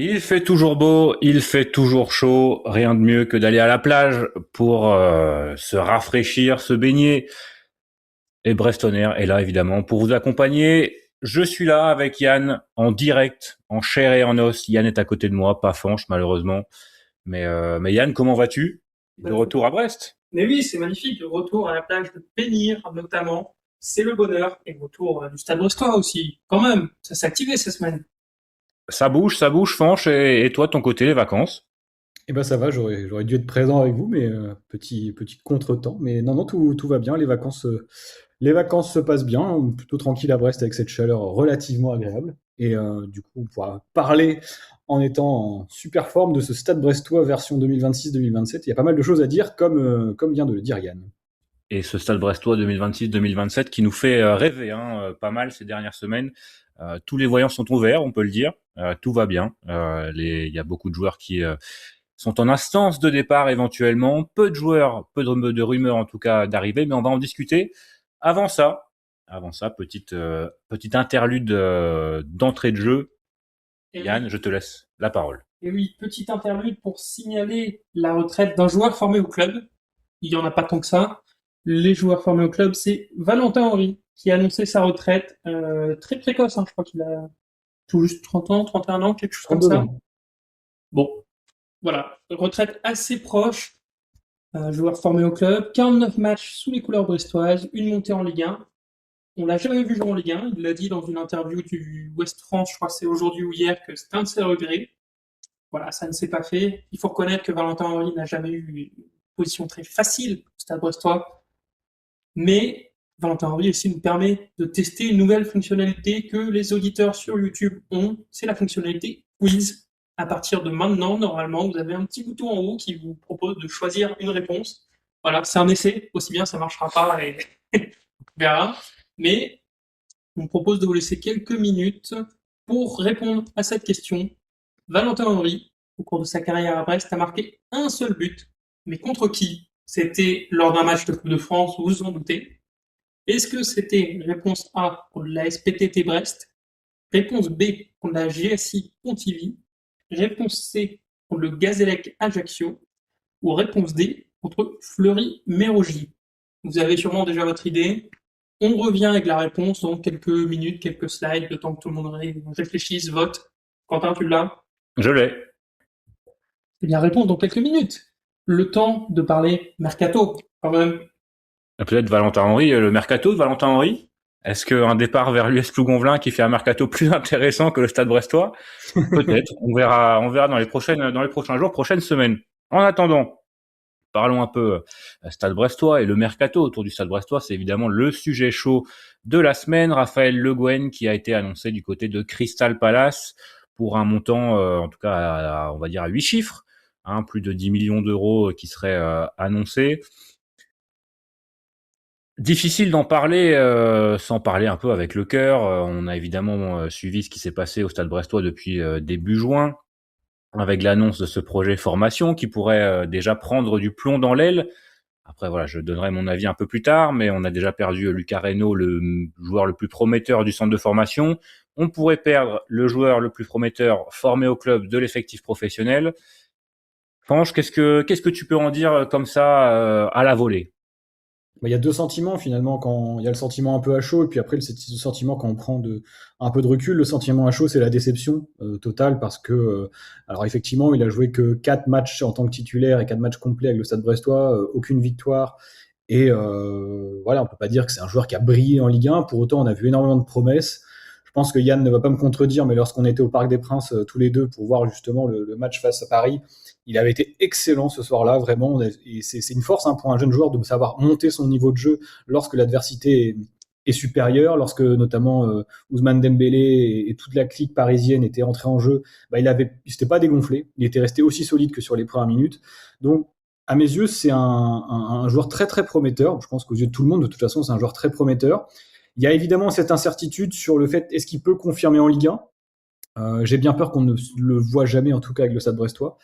Il fait toujours beau, il fait toujours chaud, rien de mieux que d'aller à la plage pour se rafraîchir, se baigner. Et Brestonner est là évidemment pour vous accompagner. Je suis là avec Yann en direct, en chair et en os. Yann est à côté de moi, pas Fanche malheureusement. Mais Yann, comment vas-tu? De Bah, retour à Brest? mais oui, c'est magnifique. Le retour à la plage de Pénir, notamment, c'est le bonheur. Et le retour du Stade Brestois aussi. Quand même, ça s'est activé cette semaine. Ça bouge, Fanche. Et toi, de ton côté, les vacances? Eh ben ça va, j'aurais dû être présent avec vous, mais petit contretemps. Mais non, non, tout va bien. Les vacances se passent bien. On est plutôt tranquille à Brest avec cette chaleur relativement agréable. Et du coup, on pourra parler en étant en super forme de ce Stade Brestois version 2026-2027. Il y a pas mal de choses à dire, comme vient de le dire Yann. Et ce Stade Brestois 2026-2027 qui nous fait rêver pas mal ces dernières semaines. Tous les voyants sont ouverts, on peut le dire. Tout va bien. Il y a beaucoup de joueurs qui sont en instance de départ éventuellement. Peu de joueurs, peu de rumeurs en tout cas d'arrivée, mais on va en discuter. Avant ça, petite interlude d'entrée de jeu. Et Yann, oui, je te laisse la parole. et oui, petite interlude pour signaler la retraite d'un joueur formé au club. Il n'y en a pas tant que ça. Les joueurs formés au club, c'est Valentin Henry qui a annoncé sa retraite très précoce. Je crois qu'il a tout juste 30 ans, 31 ans, quelque chose comme 32 ça. ans. Bon, voilà, retraite assez proche. Un joueur formé au club, 49 matchs sous les couleurs brestoises, une montée en Ligue 1. On l'a jamais vu jouer en Ligue 1. Il l'a dit dans une interview du West France, je crois que c'est aujourd'hui ou hier, que c'est un de ses regrets. Voilà, ça ne s'est pas fait. Il faut reconnaître que Valentin Henry n'a jamais eu une position très facile au Stade Brestois. Mais Valentin Henry aussi nous permet de tester une nouvelle fonctionnalité que les auditeurs sur YouTube ont. C'est la fonctionnalité quiz. À partir de maintenant, normalement, vous avez un petit bouton en haut qui vous propose de choisir une réponse. Voilà, c'est un essai. Aussi bien, ça marchera pas et on verra. Mais on propose de vous laisser quelques minutes pour répondre à cette question. Valentin Henry, au cours de sa carrière à Brest, a marqué un seul but. Mais contre qui? C'était lors d'un match de Coupe de France, vous vous en doutez. Est-ce que c'était réponse A pour la SPTT Brest, réponse B pour la GSI Pontivy, réponse C pour le Gazélec Ajaccio ou réponse D contre Fleury-Mérogis? Vous avez sûrement déjà votre idée. On revient avec la réponse dans quelques minutes, quelques slides, le temps que tout le monde réfléchisse, vote. Quentin, tu l'as? Je l'ai. Eh bien, réponse dans quelques minutes. Le temps de parler mercato, quand même. Peut-être Valentin Henry, le mercato de Valentin Henry. Est-ce qu'un départ vers l'US Plougonvelin qui fait un mercato plus intéressant que le Stade Brestois? Peut-être. On verra dans les prochains jours, prochaines semaines. En attendant, parlons un peu Stade Brestois et le mercato autour du Stade Brestois. C'est évidemment le sujet chaud de la semaine. Raphaël Le Guen qui a été annoncé du côté de Crystal Palace pour un montant, en tout cas, on va dire à 8 chiffres, plus de 10 millions d'euros qui seraient annoncés. Difficile d'en parler sans parler un peu avec le cœur. On a évidemment suivi ce qui s'est passé au Stade Brestois depuis début juin, avec l'annonce de ce projet formation qui pourrait déjà prendre du plomb dans l'aile. Après voilà, je donnerai mon avis un peu plus tard, mais on a déjà perdu Lucas Reynaud, le joueur le plus prometteur du centre de formation. On pourrait perdre le joueur le plus prometteur formé au club de l'effectif professionnel. Franche, qu'est-ce que tu peux en dire comme ça à la volée? Bah, il y a deux sentiments finalement. Quand il y a le sentiment un peu à chaud, et puis après le sentiment quand on prend un peu de recul. Le sentiment à chaud, c'est la déception totale parce que, alors effectivement, il a joué que 4 matchs en tant que titulaire et 4 matchs complets avec le Stade Brestois, aucune victoire. Et voilà, on peut pas dire que c'est un joueur qui a brillé en Ligue 1. Pour autant, on a vu énormément de promesses. Je pense que Yann ne va pas me contredire, mais lorsqu'on était au Parc des Princes tous les deux pour voir justement le match face à Paris, il avait été excellent ce soir-là, vraiment. Et c'est une force pour un jeune joueur de savoir monter son niveau de jeu lorsque l'adversité est supérieure, lorsque notamment Ousmane Dembélé et toute la clique parisienne étaient entrés en jeu. Bah, il s'était pas dégonflé, il était resté aussi solide que sur les premières minutes. Donc, à mes yeux, c'est un joueur très très prometteur. Je pense qu'aux yeux de tout le monde, de toute façon, c'est un joueur très prometteur. Il y a évidemment cette incertitude sur le fait est-ce qu'il peut confirmer en Ligue 1. J'ai bien peur qu'on ne le voit jamais, en tout cas avec le Stade Brestois.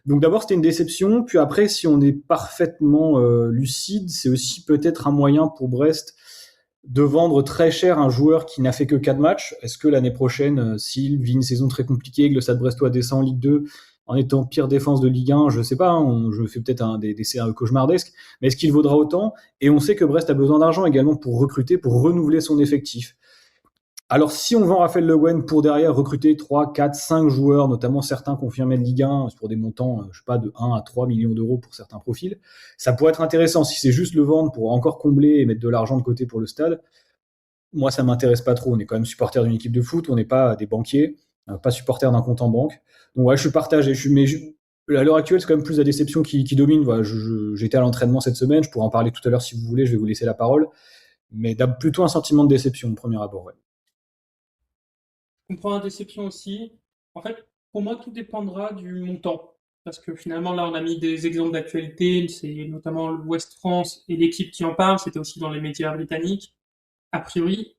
Donc d'abord, c'était une déception. Puis après, si on est parfaitement lucide, c'est aussi peut-être un moyen pour Brest de vendre très cher un joueur qui n'a fait que 4 matchs. Est-ce que l'année prochaine, s'il vit une saison très compliquée, que le Stade Brestois descend en Ligue 2 en étant pire défense de Ligue 1, je sais pas, je fais peut-être des scénarios cauchemardesques, mais est-ce qu'il vaudra autant? Et on sait que Brest a besoin d'argent également pour recruter, pour renouveler son effectif. Alors, si on vend Raphaël Le Guen pour derrière recruter 3, 4, 5 joueurs, notamment certains confirmés de Ligue 1 pour des montants, je sais pas, de 1 à 3 millions d'euros pour certains profils, ça pourrait être intéressant. Si c'est juste le vendre pour encore combler et mettre de l'argent de côté pour le stade, moi, ça m'intéresse pas trop. On est quand même supporter d'une équipe de foot, on n'est pas des banquiers, pas supporter d'un compte en banque. Donc, ouais, je suis partagé. À l'heure actuelle, c'est quand même plus la déception qui domine. Voilà, j'étais à l'entraînement cette semaine, je pourrais en parler tout à l'heure si vous voulez, je vais vous laisser la parole. Mais plutôt un sentiment de déception, au premier abord. Ouais. Je comprends la déception aussi. En fait, pour moi, tout dépendra du montant. Parce que finalement, là, on a mis des exemples d'actualité. C'est notamment l'Ouest France et l'équipe qui en parle. C'était aussi dans les médias britanniques. A priori,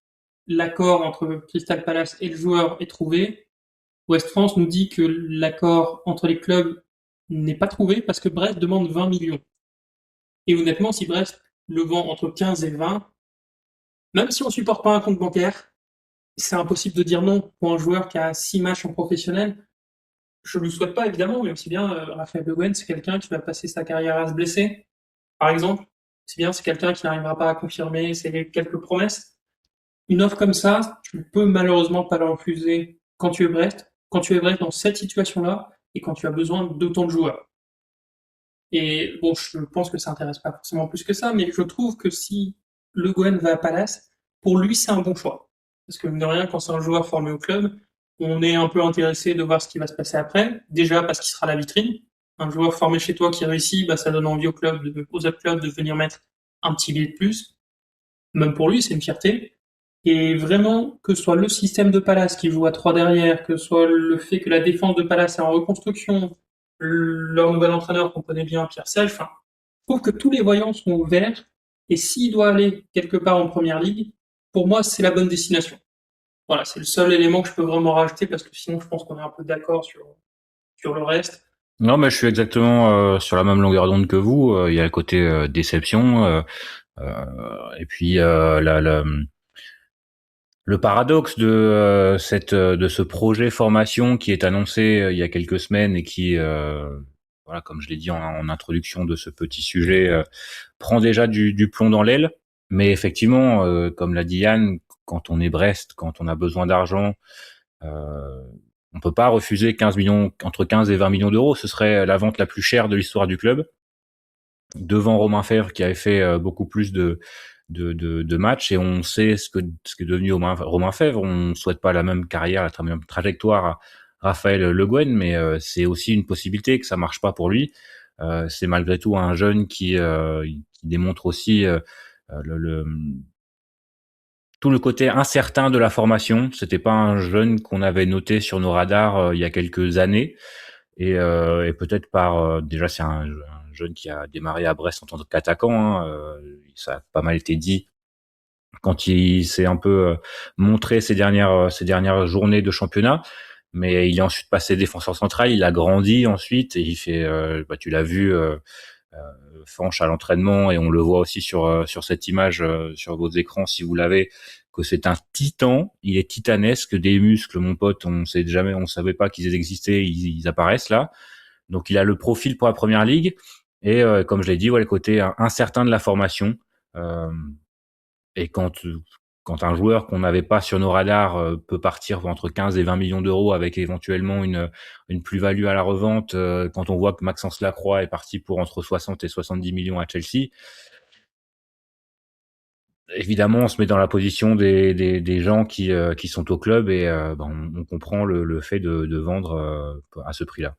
l'accord entre Crystal Palace et le joueur est trouvé. Ouest France nous dit que l'accord entre les clubs n'est pas trouvé parce que Brest demande 20 millions. Et honnêtement, si Brest le vend entre 15 et 20, même si on supporte pas un compte bancaire, c'est impossible de dire non pour un joueur qui a 6 matchs en professionnel. Je ne le souhaite pas, évidemment, mais aussi bien, Raphaël Le Guen, c'est quelqu'un qui va passer sa carrière à se blesser, par exemple. C'est bien, c'est quelqu'un qui n'arrivera pas à confirmer ses quelques promesses. Une offre comme ça, tu peux malheureusement pas la refuser quand tu es Brest, dans cette situation-là, et quand tu as besoin d'autant de joueurs. Et bon, je pense que ça intéresse pas forcément plus que ça, mais je trouve que si Le Guen va à Palace, pour lui, c'est un bon choix. Parce que, mine de rien, quand c'est un joueur formé au club, on est un peu intéressé de voir ce qui va se passer après. Déjà parce qu'il sera la vitrine. Un joueur formé chez toi qui réussit, bah, ça donne envie aux autres clubs de venir mettre un petit billet de plus. Même pour lui, c'est une fierté. Et vraiment, que ce soit le système de Palace qui joue à 3 derrière, que ce soit le fait que la défense de Palace est en reconstruction, leur nouvel entraîneur qu'on connaît bien, Pierre Sage, enfin, je trouve que tous les voyants sont ouverts. Et s'il doit aller quelque part en première ligue, pour moi, c'est la bonne destination. Voilà, c'est le seul élément que je peux vraiment rajouter parce que sinon, je pense qu'on est un peu d'accord sur le reste. Non, mais je suis exactement sur la même longueur d'onde que vous. Il y a le côté déception, et puis le paradoxe de ce projet formation qui est annoncé il y a quelques semaines et qui, voilà, comme je l'ai dit en introduction de ce petit sujet, prend déjà du plomb dans l'aile. Mais effectivement, comme l'a dit Yann, quand on est Brest, quand on a besoin d'argent, on peut pas refuser 15 millions, entre 15 et 20 millions d'euros. Ce serait la vente la plus chère de l'histoire du club, devant Romain Fèvre qui avait fait beaucoup plus de matchs, et on sait ce qu'est devenu Romain Fèvre. On souhaite pas la même carrière, la même trajectoire à Raphaël Le Guen, mais c'est aussi une possibilité que ça marche pas pour lui. C'est malgré tout un jeune qui démontre aussi tout le côté incertain de la formation. C'était pas un jeune qu'on avait noté sur nos radars il y a quelques années, et peut-être déjà c'est un jeune qui a démarré à Brest en tant qu'attaquant, hein, ça a pas mal été dit quand il s'est un peu montré ces dernières journées de championnat, mais il est ensuite passé défenseur central, il a grandi ensuite et il fait, tu l'as vu, Fanch à l'entraînement, et on le voit aussi sur cette image sur vos écrans si vous l'avez, que c'est un titan. Il est titanesque, des muscles, mon pote, on savait pas qu'ils existaient, ils apparaissent là. Donc il a le profil pour la première ligue, et comme je l'ai dit, ouais, le côté incertain de la formation. Euh, et quand un joueur qu'on n'avait pas sur nos radars peut partir entre 15 et 20 millions d'euros avec éventuellement une plus-value à la revente, quand on voit que Maxence Lacroix est parti pour entre 60 et 70 millions à Chelsea, évidemment, on se met dans la position des gens qui sont au club, et on comprend le fait de vendre à ce prix-là.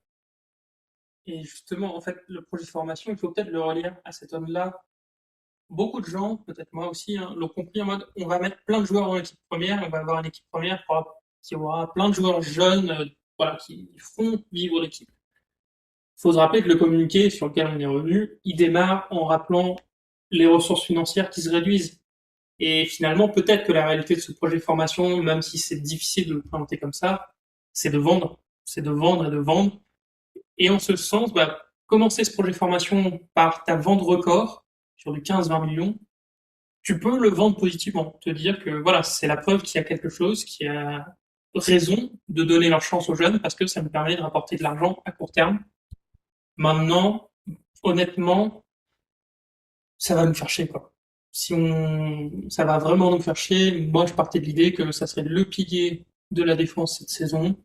Et justement, en fait, le projet de formation, il faut peut-être le relier à cet homme-là. Beaucoup de gens, peut-être moi aussi, hein, l'ont compris en mode on va mettre plein de joueurs dans l'équipe première, on va avoir une équipe première qui aura plein de joueurs jeunes, voilà, qui font vivre l'équipe. Il faut se rappeler que le communiqué sur lequel on est revenu, il démarre en rappelant les ressources financières qui se réduisent. Et finalement, peut-être que la réalité de ce projet de formation, même si c'est difficile de le présenter comme ça, c'est de vendre. C'est de vendre et de vendre. Et en ce sens, commencer ce projet de formation par ta vente record sur du 15-20 millions, tu peux le vendre positivement, te dire que voilà, c'est la preuve qu'il y a quelque chose qui a raison de donner leur chance aux jeunes parce que ça me permet de rapporter de l'argent à court terme. Maintenant, honnêtement, ça va nous faire chier, quoi. Ça va vraiment nous faire chier. Moi, je partais de l'idée que ça serait le pilier de la défense cette saison.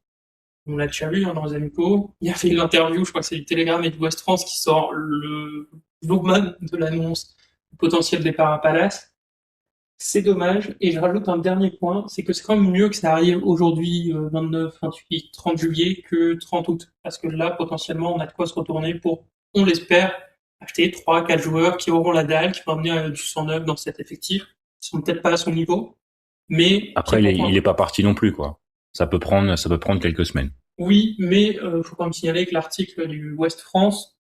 On l'a déjà vu hein, dans les amicaux. Il y a fait l'interview, je crois que c'est du Télégramme et du West France qui sort le jour même de l'annonce du potentiel départ à Palace. C'est dommage. Et je rajoute un dernier point, c'est que c'est quand même mieux que ça arrive aujourd'hui, 29, 28, 30 juillet, que 30 août. Parce que là, potentiellement, on a de quoi se retourner pour, on l'espère, acheter 3, 4 joueurs qui auront la dalle, qui vont amener du 109 dans cet effectif. Ils sont peut-être pas à son niveau, mais qui Après, apporteront un il est peu. pas parti non plus, quoi. Ça peut prendre quelques semaines. Oui, mais faut quand même signaler que l'article du West France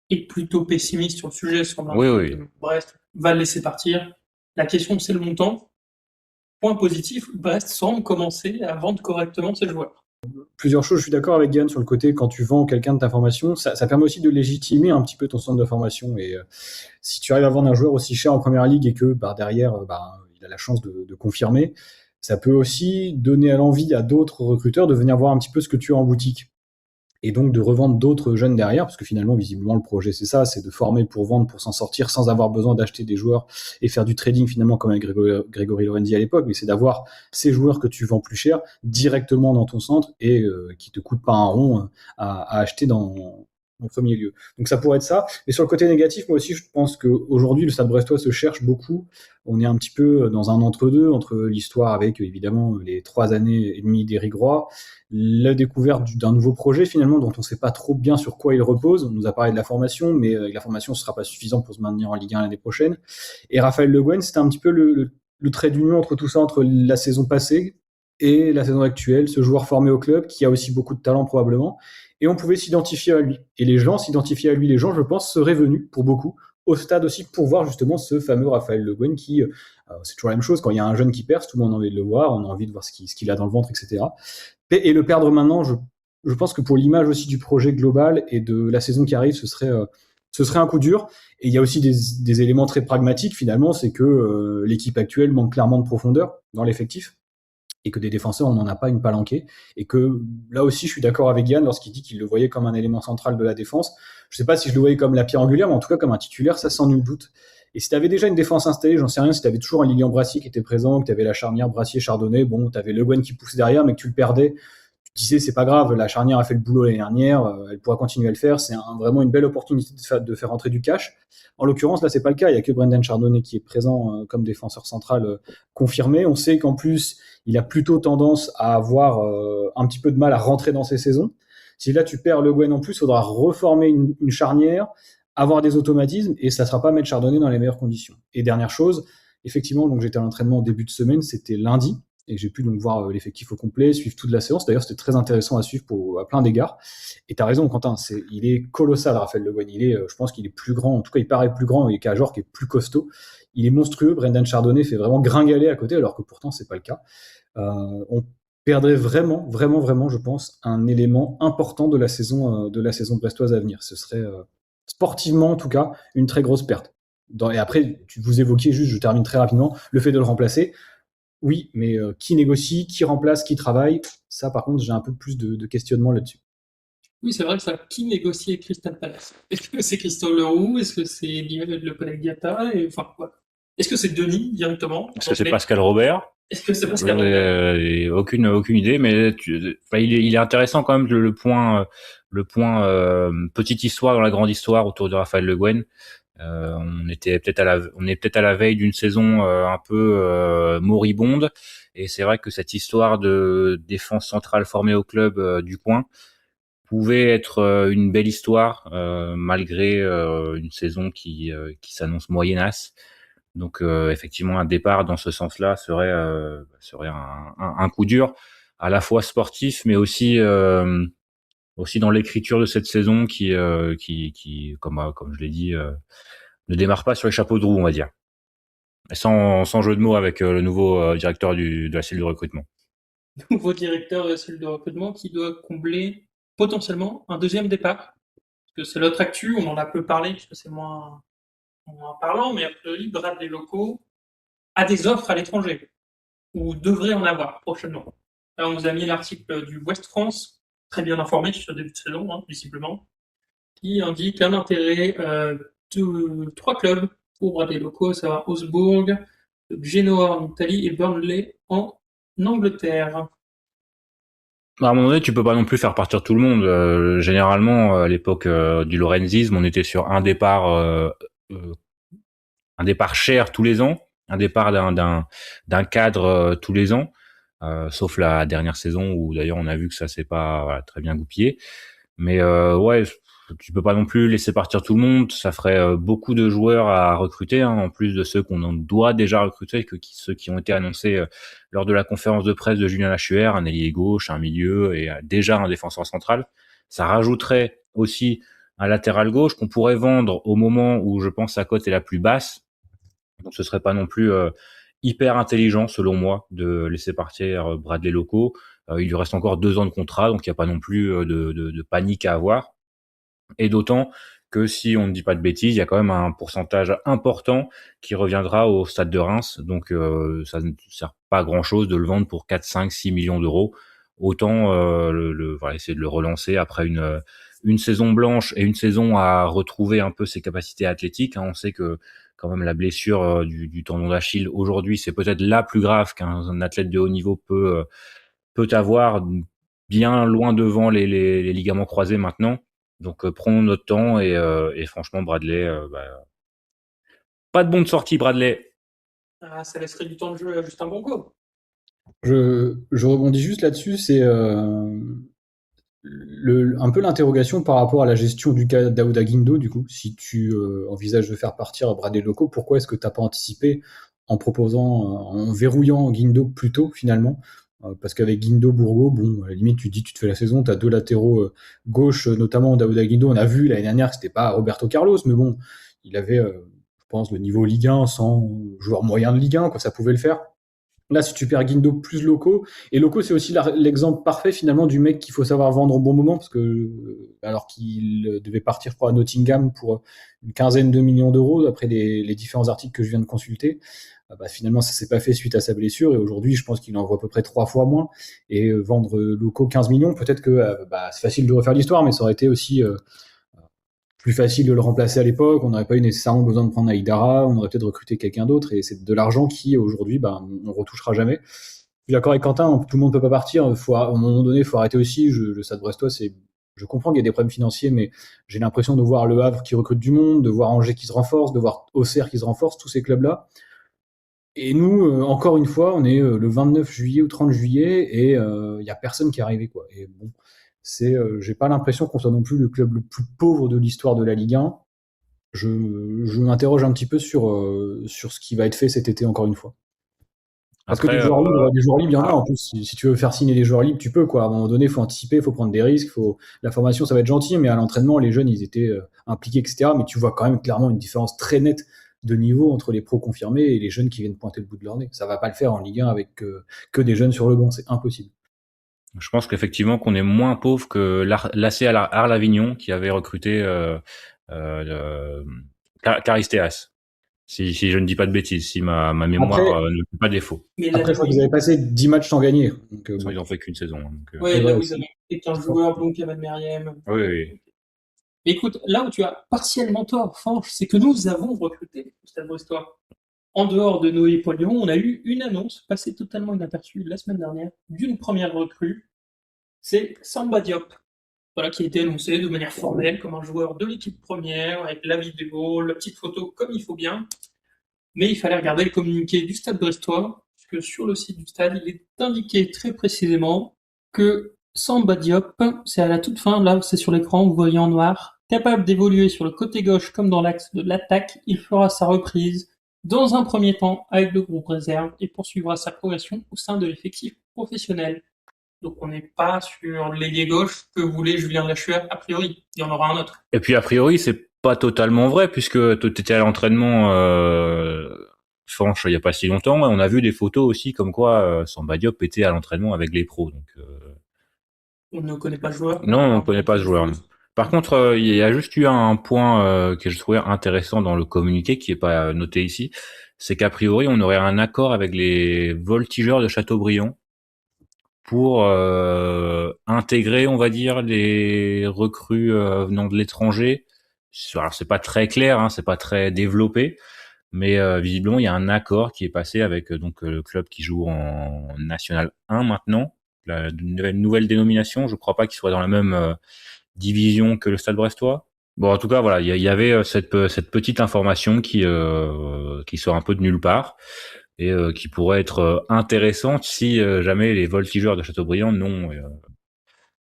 est plutôt pessimiste sur le sujet, semblant Oui, que oui. Brest va le laisser partir. La question, c'est le montant. Point positif, Brest semble commencer à vendre correctement ses joueurs. Plusieurs choses, je suis d'accord avec Yann sur le côté, quand tu vends quelqu'un de ta formation, ça permet aussi de légitimer un petit peu ton centre de formation. Et si tu arrives à vendre un joueur aussi cher en première ligue et que derrière, il a la chance de confirmer, ça peut aussi donner à l'envie à d'autres recruteurs de venir voir un petit peu ce que tu as en boutique. Et donc de revendre d'autres jeunes derrière, parce que finalement, visiblement, le projet, c'est ça, c'est de former pour vendre, pour s'en sortir, sans avoir besoin d'acheter des joueurs et faire du trading finalement comme avec Grégory Lorenzi à l'époque, mais c'est d'avoir ces joueurs que tu vends plus cher directement dans ton centre et qui te coûtent pas un rond à acheter en premier lieu. Donc ça pourrait être ça. Mais sur le côté négatif, moi aussi, je pense qu'aujourd'hui, le Stade Brestois se cherche beaucoup. On est un petit peu dans un entre-deux, entre l'histoire avec évidemment les 3 années et demie d'Éric Roy, la découverte d'un nouveau projet finalement dont on ne sait pas trop bien sur quoi il repose. On nous a parlé de la formation, mais la formation ne sera pas suffisante pour se maintenir en Ligue 1 l'année prochaine. Et Raphaël Le Guen, c'était un petit peu le trait d'union entre tout ça, entre la saison passée et la saison actuelle, ce joueur formé au club qui a aussi beaucoup de talent probablement, et on pouvait s'identifier à lui. Et les gens s'identifiaient à lui. Les gens, je pense, seraient venus, pour beaucoup, au stade aussi pour voir justement ce fameux Raphaël Le Guen qui, c'est toujours la même chose, quand il y a un jeune qui perce, tout le monde a envie de le voir, on a envie de voir ce qu'il a dans le ventre, etc. Et le perdre maintenant, je pense que pour l'image aussi du projet global et de la saison qui arrive, ce serait un coup dur. Et il y a aussi des éléments très pragmatiques finalement, c'est que l'équipe actuelle manque clairement de profondeur dans l'effectif et que des défenseurs, on n'en a pas une palanquée. Et que là aussi, je suis d'accord avec Yann lorsqu'il dit qu'il le voyait comme un élément central de la défense. Je sais pas si je le voyais comme la pierre angulaire, mais en tout cas comme un titulaire, ça sans nul doute. Et si tu avais déjà une défense installée, j'en sais rien, si tu avais toujours un Lilian Brassier qui était présent, que tu avais la charnière Brassier-Chardonnay, bon, tu avais Le Guen qui pousse derrière, mais que tu le perdais, tu disais c'est pas grave, la charnière a fait le boulot l'année dernière, elle pourra continuer à le faire, c'est vraiment une belle opportunité de faire entrer du cash. En l'occurrence, là, c'est pas le cas, il y a que Brendan Chardonnay qui est présent comme défenseur central confirmé. On sait qu'en plus, il a plutôt tendance à avoir un petit peu de mal à rentrer dans ses saisons. Si là tu perds Le Guen en plus, il faudra reformer une charnière, avoir des automatismes, et ça ne sera pas mettre Chardonnay dans les meilleures conditions. Et dernière chose, effectivement, donc j'étais à l'entraînement au début de semaine, c'était lundi, et j'ai pu donc voir l'effectif au complet, suivre toute la séance. D'ailleurs, c'était très intéressant à suivre à plein d'égards. Et tu as raison, Quentin, il est colossal, Raphaël Le Guen. Je pense qu'il est plus grand, en tout cas, il paraît plus grand, et Cajor qui est plus costaud. Il est monstrueux. Brendan Chardonnay fait vraiment gringaler à côté, alors que pourtant, c'est pas le cas. On perdrait vraiment, vraiment, vraiment, je pense, un élément important de la saison brestoise à venir. Ce serait sportivement, en tout cas, une très grosse perte. Et après, vous évoquiez juste, je termine très rapidement, le fait de le remplacer. Oui, mais qui négocie, qui remplace, qui travaille, ça, par contre, j'ai un peu plus de questionnement là-dessus. Oui, c'est vrai que ça, qui négocie avec Crystal Palace? Est-ce que c'est Christophe Leroux? Est-ce que c'est le collègue Diatta? Enfin, quoi? Est-ce que c'est Denis directement? Est-ce que c'est Pascal Robert? Est-ce que c'est Pascal Robert? Aucune idée, mais il est intéressant quand même le point petite histoire dans la grande histoire autour de Raphaël Le Guen. On est peut-être à la veille d'une saison un peu moribonde, et c'est vrai que cette histoire de défense centrale formée au club du coin pouvait être une belle histoire malgré une saison qui s'annonce moyennasse. Donc effectivement, un départ dans ce sens-là serait un coup dur, à la fois sportif, mais aussi dans l'écriture de cette saison qui comme je l'ai dit, ne démarre pas sur les chapeaux de roue, on va dire. Sans jeu de mots avec le nouveau directeur de la cellule de recrutement. Nouveau directeur de la cellule de recrutement qui doit combler potentiellement un deuxième départ. Parce que c'est l'autre actu, on en a peu parlé, parce que c'est moins en parlant, mais a priori, Bradley Locaux a des offres à l'étranger, ou devrait en avoir prochainement. Là, on vous a mis l'article du West France, très bien informé sur le début de saison, hein, visiblement, qui indique un intérêt de 3 clubs pour Bradley Locaux, à savoir Augsbourg, Genoa en Italie et Burnley en Angleterre. À un moment donné, tu peux pas non plus faire partir tout le monde. Généralement, à l'époque du lorenzisme, on était sur euh, un départ cher tous les ans, un départ d'un cadre tous les ans, sauf la dernière saison où d'ailleurs on a vu que ça s'est pas voilà, très bien goupillé. Mais ouais, tu peux pas non plus laisser partir tout le monde. Ça ferait beaucoup de joueurs à recruter, hein, en plus de ceux qu'on en doit déjà recruter, ceux qui ont été annoncés lors de la conférence de presse de Julien Lachuer, un ailier gauche, un milieu et déjà un défenseur central. Ça rajouterait aussi un latéral gauche qu'on pourrait vendre au moment où je pense sa cote est la plus basse. Donc ce serait pas non plus hyper intelligent selon moi de laisser partir Bradley Locaux. Il lui reste encore 2 ans de contrat, donc il n'y a pas non plus de panique à avoir. Et d'autant que si on ne dit pas de bêtises, il y a quand même un pourcentage important qui reviendra au Stade de Reims. Donc ça ne sert pas à grand-chose de le vendre pour 4, 5, 6 millions d'euros. Autant voilà, essayer de le relancer après une saison blanche et une saison à retrouver un peu ses capacités athlétiques. Hein. On sait que quand même la blessure du tendon d'Achille aujourd'hui, c'est peut-être la plus grave qu'un athlète de haut niveau peut avoir, bien loin devant les ligaments croisés maintenant. Donc prenons notre temps et franchement Bradley, pas de bon de sortie Bradley. Ah, ça laisserait du temps de jeu à Justin Bongo. Je rebondis juste là-dessus, c'est un peu l'interrogation par rapport à la gestion du cas d'Aouda Guindo, du coup, si tu envisages de faire partir Bradley Locaux, pourquoi est-ce que tu n'as pas anticipé en proposant, en verrouillant Guindo plus tôt finalement? Parce qu'avec Guindo, Bourgo, bon, à la limite, tu dis, tu te fais la saison, tu as 2 latéraux gauche, notamment Daouda Guindo. On a vu l'année dernière que c'était pas Roberto Carlos, mais bon, il avait, je pense, le niveau Ligue 1 sans joueur moyen de Ligue 1, quoi, ça pouvait le faire. Là, si tu perds Guindo plus Loco, et Loco, c'est aussi l'exemple parfait finalement du mec qu'il faut savoir vendre au bon moment, parce que alors qu'il devait partir, je crois, à Nottingham pour une quinzaine de millions d'euros, d'après les différents articles que je viens de consulter, bah, finalement, ça s'est pas fait suite à sa blessure, et aujourd'hui, je pense qu'il en vaut à peu près 3 fois moins, et vendre Loco 15 millions, peut-être que bah, c'est facile de refaire l'histoire, mais ça aurait été aussi plus facile de le remplacer à l'époque. On n'aurait pas eu nécessairement besoin de prendre Aïdara. On aurait peut-être recruté quelqu'un d'autre. Et c'est de l'argent qui, aujourd'hui, bah, on retouchera jamais. Je suis d'accord avec Quentin. Tout le monde peut pas partir. Faut, à un moment donné, il faut arrêter aussi. Le Stade Brestois, je comprends qu'il y a des problèmes financiers, mais j'ai l'impression de voir Le Havre qui recrute du monde, de voir Angers qui se renforce, de voir Auxerre qui se renforce, tous ces clubs-là. Et nous, encore une fois, on est le 29 juillet ou 30 juillet et il y a personne qui est arrivé, quoi. Et bon, j'ai pas l'impression qu'on soit non plus le club le plus pauvre de l'histoire de la Ligue 1. Je m'interroge un petit peu sur ce qui va être fait cet été, encore une fois. Parce que Après, des joueurs libres, il y en a en plus. Si tu veux faire signer des joueurs libres, tu peux, quoi. À un moment donné, il faut anticiper, il faut prendre des risques. La formation, ça va être gentil, mais à l'entraînement, les jeunes, ils étaient impliqués, etc. Mais tu vois quand même clairement une différence très nette de niveau entre les pros confirmés et les jeunes qui viennent pointer le bout de leur nez. Ça va pas le faire en Ligue 1 avec que des jeunes sur le banc, c'est impossible. je pense qu'effectivement qu'on est moins pauvre que l'AC Arles-Avignon qui avait recruté euh, Charisteas. Si je ne dis pas de bêtises, si ma mémoire Après, ne fait pas défaut. Mais après, je crois qu'ils avaient passé 10 matchs sans gagner. Donc, Ils bon. ont fait qu'une saison. Hein, donc, ouais, Et là voilà, où ils avaient fait 15 joueurs, donc Kamal Meriem. oui, oui. Mais écoute, là où tu as partiellement tort, Fanche, c'est que nous avons recruté au Stade Brestois. En dehors de Noé Polion, on a eu une annonce passée totalement inaperçue la semaine dernière d'une première recrue. C'est Samba Diop, voilà, qui a été annoncé de manière formelle comme un joueur de l'équipe première, avec la vidéo, la petite photo comme il faut bien. Mais il fallait regarder le communiqué du Stade Brestois, puisque sur le site du Stade, il est indiqué très précisément que Samba Diop, c'est à la toute fin, là c'est sur l'écran, vous voyez en noir, capable d'évoluer sur le côté gauche comme dans l'axe de l'attaque, il fera sa reprise dans un premier temps avec le groupe réserve et poursuivra sa progression au sein de l'effectif professionnel. Donc on n'est pas sur l'ailier gauche que voulait Julien Lachuer a priori. Il y en aura un autre. Et puis a priori, c'est pas totalement vrai puisque tu étais à l'entraînement Fanche il y a pas si longtemps. Et on a vu des photos aussi comme quoi Samba Diop était à l'entraînement avec les pros. Donc On ne connaît pas le joueur. non, on ne connaît pas ce joueur. Non. Par contre, il y a juste eu un point que je trouvais intéressant dans le communiqué qui est pas noté ici, c'est qu'a priori on aurait un accord avec les voltigeurs de Châteaubriand pour intégrer, on va dire, les recrues venant de l'étranger. Alors c'est pas très clair, hein, c'est pas très développé, mais visiblement il y a un accord qui est passé avec donc le club qui joue en National 1 maintenant, la nouvelle dénomination. Je crois pas qu'il soit dans la même division que le Stade Brestois. Bon, en tout cas, voilà, il y avait cette petite information qui sort un peu de nulle part et qui pourrait être intéressante si jamais les voltigeurs de Châteaubriand n'ont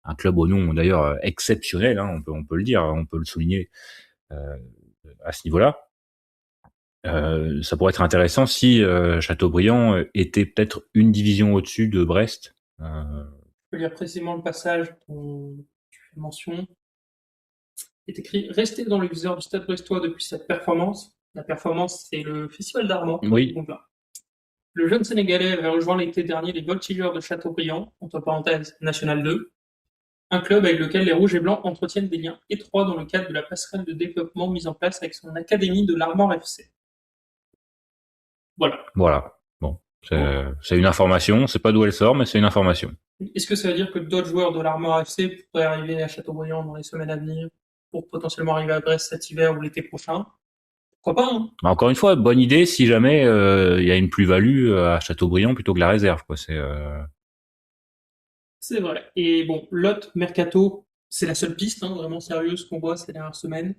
un club au nom d'ailleurs exceptionnel, hein, on peut le dire, on peut le souligner euh, à ce niveau-là. Ça pourrait être intéressant si Châteaubriand était peut-être une division au-dessus de Brest. Je peux lire précisément le passage dont tu fais mention. Il est écrit « Restez dans le viseur du Stade brestois depuis cette performance ». La performance, c'est le Festival d'Armand. Oui. Donc là. Le jeune Sénégalais avait rejoint l'été dernier les Voltigeurs de Châteaubriand, entre parenthèses National 2, un club avec lequel les Rouges et Blancs entretiennent des liens étroits dans le cadre de la passerelle de développement mise en place avec son académie de l'Armand FC. Voilà. Voilà. Bon, c'est une information. C'est pas d'où elle sort, mais c'est une information. Est-ce que ça veut dire que d'autres joueurs de l'Armor FC pourraient arriver à Châteaubriand dans les semaines à venir pour potentiellement arriver à Brest cet hiver ou l'été prochain? Pourquoi pas, hein? Encore une fois, bonne idée si jamais il y a une plus-value à Châteaubriand plutôt que la réserve, quoi. C'est vrai. Et bon, l'autre mercato, c'est la seule piste hein, vraiment sérieuse qu'on voit ces dernières semaines.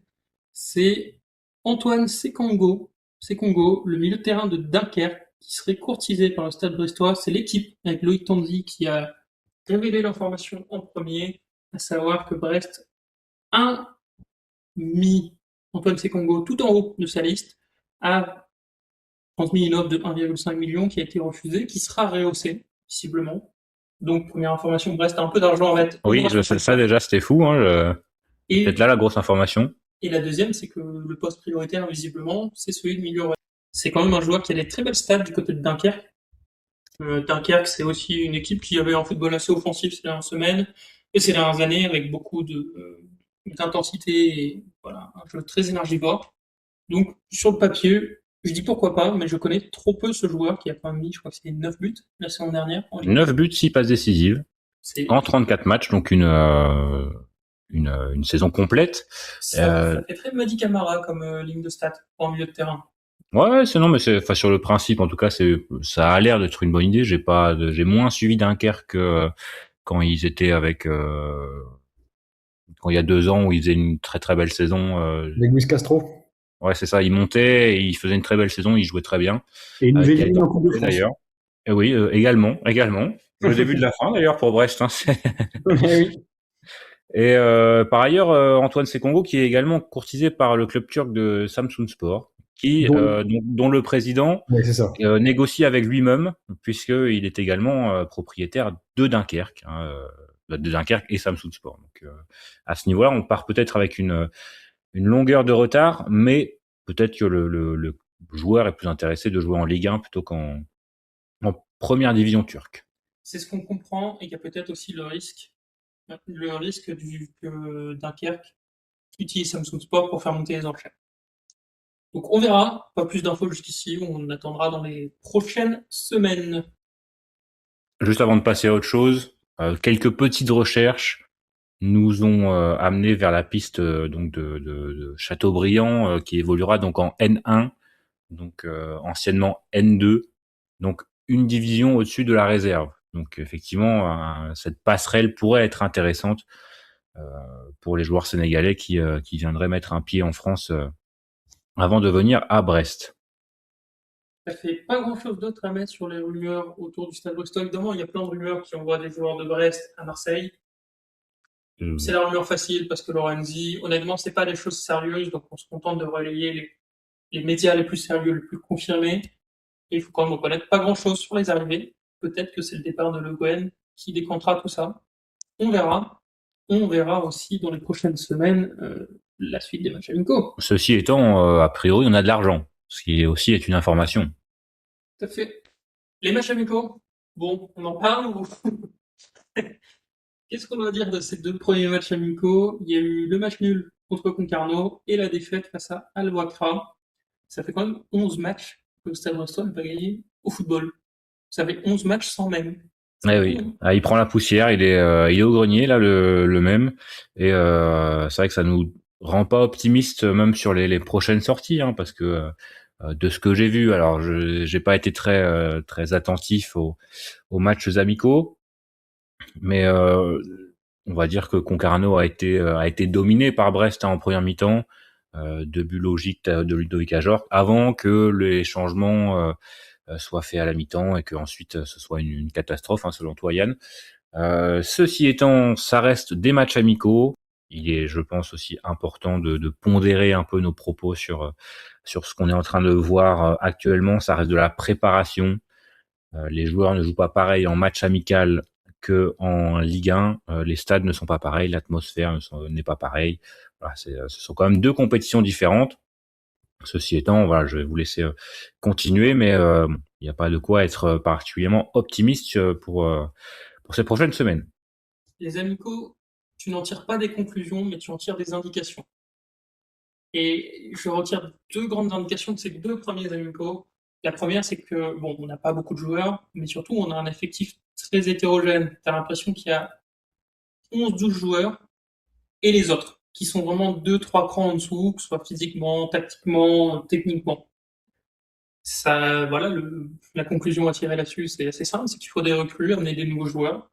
C'est Antoine Sekongo, le milieu de terrain de Dunkerque, qui serait courtisé par le Stade brestois. C'est l'équipe avec Loïc Tanzi qui a révélé l'information en premier, à savoir que Brest a mis Antoine Sekongo tout en haut de sa liste, a transmis une offre de 1,5 million qui a été refusée, qui sera rehaussée, visiblement. Donc, première information, Brest a un peu d'argent à mettre. Oui, je sais ça déjà, c'était fou. Hein, peut-être Et, là la grosse information. et la deuxième, c'est que le poste prioritaire, visiblement, c'est celui de milieu. C'est quand même un joueur qui a des très belles stats du côté de Dunkerque. Dunkerque, c'est aussi une équipe qui avait un football assez offensif ces dernières semaines et ces dernières années avec beaucoup d'intensité et voilà, un jeu très énergivore. Donc, sur le papier, je dis pourquoi pas, mais je connais trop peu ce joueur qui a quand même mis, je crois que c'est 9 buts la saison dernière. 9 buts, 6 passes décisives en 34 matchs, donc une saison complète. Ça fait très Madi Camara comme ligne de stats pour un milieu de terrain. Ouais, enfin sur le principe en tout cas, ça a l'air d'être une bonne idée. J'ai moins suivi Dunkerque quand ils étaient quand il y a 2 ans où ils faisaient une très très belle saison. Avec Luis Castro. Ouais, c'est ça. Ils montaient, et ils faisaient une très belle saison, ils jouaient très bien. Et une nouvelle Gaëtan en Coupe de France. d'ailleurs. Et oui, également. Le début de la fin d'ailleurs pour Brest. Hein, oui. Et par ailleurs, Antoine Sekongo qui est également courtisé par le club turc de Samsunspor, dont le président négocie avec lui-même puisqu'il est également propriétaire de Dunkerque, hein, de Dunkerque et Samsunspor. Donc à ce niveau-là, on part peut-être avec une longueur de retard, mais peut-être que le joueur est plus intéressé de jouer en Ligue 1 plutôt qu'en première division turque. C'est ce qu'on comprend et il y a peut-être aussi le risque que Dunkerque utilise Samsung Sport pour faire monter les enchères. Donc on verra, pas plus d'infos jusqu'ici, on attendra dans les prochaines semaines. Juste avant de passer à autre chose, quelques petites recherches nous ont amené vers la piste donc de Châteaubriand qui évoluera donc en N1, donc anciennement N2, donc une division au-dessus de la réserve. Donc effectivement, cette passerelle pourrait être intéressante pour les joueurs sénégalais qui viendraient mettre un pied en France avant de venir à Brest. Ça fait pas grand-chose d'autre à mettre sur les rumeurs autour du Stade brestois. Évidemment, il y a plein de rumeurs qui envoient des joueurs de Brest à Marseille. C'est la rumeur facile parce que Lorenzi, honnêtement, c'est pas des choses sérieuses, donc on se contente de relayer les médias les plus sérieux, les plus confirmés. Et il faut quand même reconnaître pas grand-chose sur les arrivées. Peut-être que c'est le départ de Le Guen qui décantera tout ça. On verra. On verra aussi dans les prochaines semaines la suite des matchs amicaux. Ceci étant, a priori, on a de l'argent, ce qui aussi est une information. Tout à fait. Les matchs amicaux, bon, on en parle ou Qu'est-ce qu'on doit dire de ces deux premiers matchs amicaux? Il y a eu le match nul contre Concarneau et la défaite face à Al Wakrah. Ça fait quand même 11 matchs que le Stade Brestois n'a pas gagné au football. Ça fait 11 matchs sans même. C'est Eh fou, oui, hein. ah, il prend la poussière, il est au grenier là le même, et c'est vrai que ça nous rend pas optimistes même sur les prochaines sorties, hein, parce que de ce que j'ai vu, alors je j'ai pas été très attentif aux matchs amicaux, mais on va dire que Concarneau a été dominé par Brest, hein, en première mi-temps, deux buts logiques de Ludovic Ajorc, avant que les changements soient faits à la mi-temps et que ensuite ce soit une catastrophe, hein, selon toi, Yann. Ceci étant, ça reste des matchs amicaux. Il est, je pense, aussi important de pondérer un peu nos propos sur ce qu'on est en train de voir actuellement. Ça reste de la préparation. Les joueurs ne jouent pas pareil en match amical que en Ligue 1. Les stades ne sont pas pareils, l'atmosphère n'est pas pareille. Voilà, ce sont quand même deux compétitions différentes. Ceci étant, voilà, je vais vous laisser continuer, mais il n'y a pas de quoi être particulièrement optimiste pour ces prochaines semaines. Les amicaux, tu n'en tires pas des conclusions, mais tu en tires des indications. Et je retire deux grandes indications de ces deux premiers amicaux. La première, c'est que, bon, on n'a pas beaucoup de joueurs, mais surtout, on a un effectif très hétérogène. Tu as l'impression qu'il y a 11-12 joueurs et les autres, qui sont vraiment deux, trois crans en dessous, que ce soit physiquement, tactiquement, techniquement. Ça, voilà, la conclusion à tirer là-dessus, c'est assez simple, c'est qu'il faut des recrues, amener des nouveaux joueurs.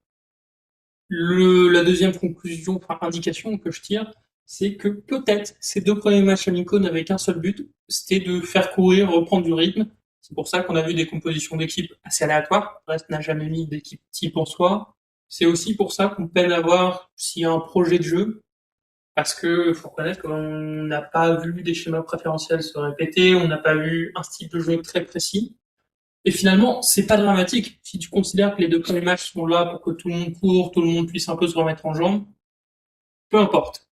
La deuxième conclusion, enfin indication que je tire, c'est que peut-être ces deux premiers matchs amicaux n'avaient qu'un seul but, c'était de faire courir, reprendre du rythme. C'est pour ça qu'on a vu des compositions d'équipes assez aléatoires. Brest n'a jamais mis d'équipe type en soi. C'est aussi pour ça qu'on peine à voir s'il y a un projet de jeu, parce que faut reconnaître qu'on n'a pas vu des schémas préférentiels se répéter, on n'a pas vu un style de jeu très précis. Et finalement, c'est pas dramatique. Si tu considères que les deux premiers matchs sont là pour que tout le monde court, tout le monde puisse un peu se remettre en jambes, peu importe.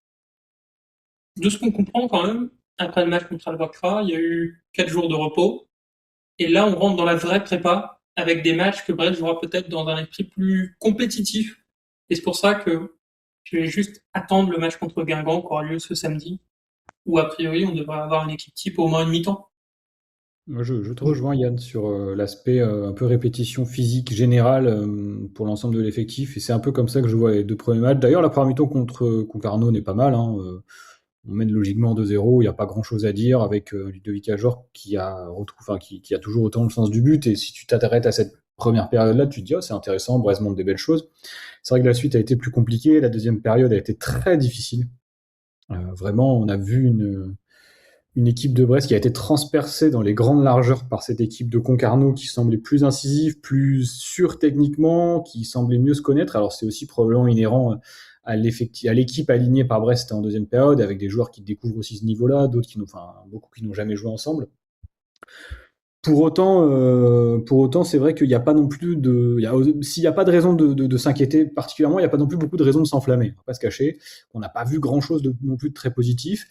De ce qu'on comprend quand même, après le match contre Al-Bakra, il y a eu 4 jours de repos. Et là, on rentre dans la vraie prépa avec des matchs que Brest jouera peut-être dans un esprit plus compétitif. Et c'est pour ça que je vais juste attendre le match contre Guingamp qui aura lieu ce samedi, où a priori on devrait avoir une équipe type au moins une mi-temps. Moi, je te rejoins, Yann, sur l'aspect un peu répétition physique générale pour l'ensemble de l'effectif. Et c'est un peu comme ça que je vois les deux premiers matchs. D'ailleurs, la première mi-temps contre Concarneau n'est pas mal, hein. On mène logiquement 2-0, il n'y a pas grand-chose à dire avec Ludovic Ajor qui a toujours autant le sens du but. Et si tu t'arrêtes à cette première période-là, tu te dis, oh, c'est intéressant, Brest montre des belles choses. C'est vrai que la suite a été plus compliquée. La deuxième période a été très difficile. Vraiment, on a vu une équipe de Brest qui a été transpercée dans les grandes largeurs par cette équipe de Concarneau qui semblait plus incisive, plus sûre techniquement, qui semblait mieux se connaître. Alors c'est aussi probablement inhérent à l'équipe alignée par Brest en deuxième période, avec des joueurs qui découvrent aussi ce niveau-là, d'autres beaucoup qui n'ont jamais joué ensemble. Pour autant, c'est vrai qu'il n'y a pas non plus s'il n'y a pas de raison de s'inquiéter particulièrement, il n'y a pas non plus beaucoup de raisons de s'enflammer. On va pas se cacher. On n'a pas vu grand-chose non plus de très positif.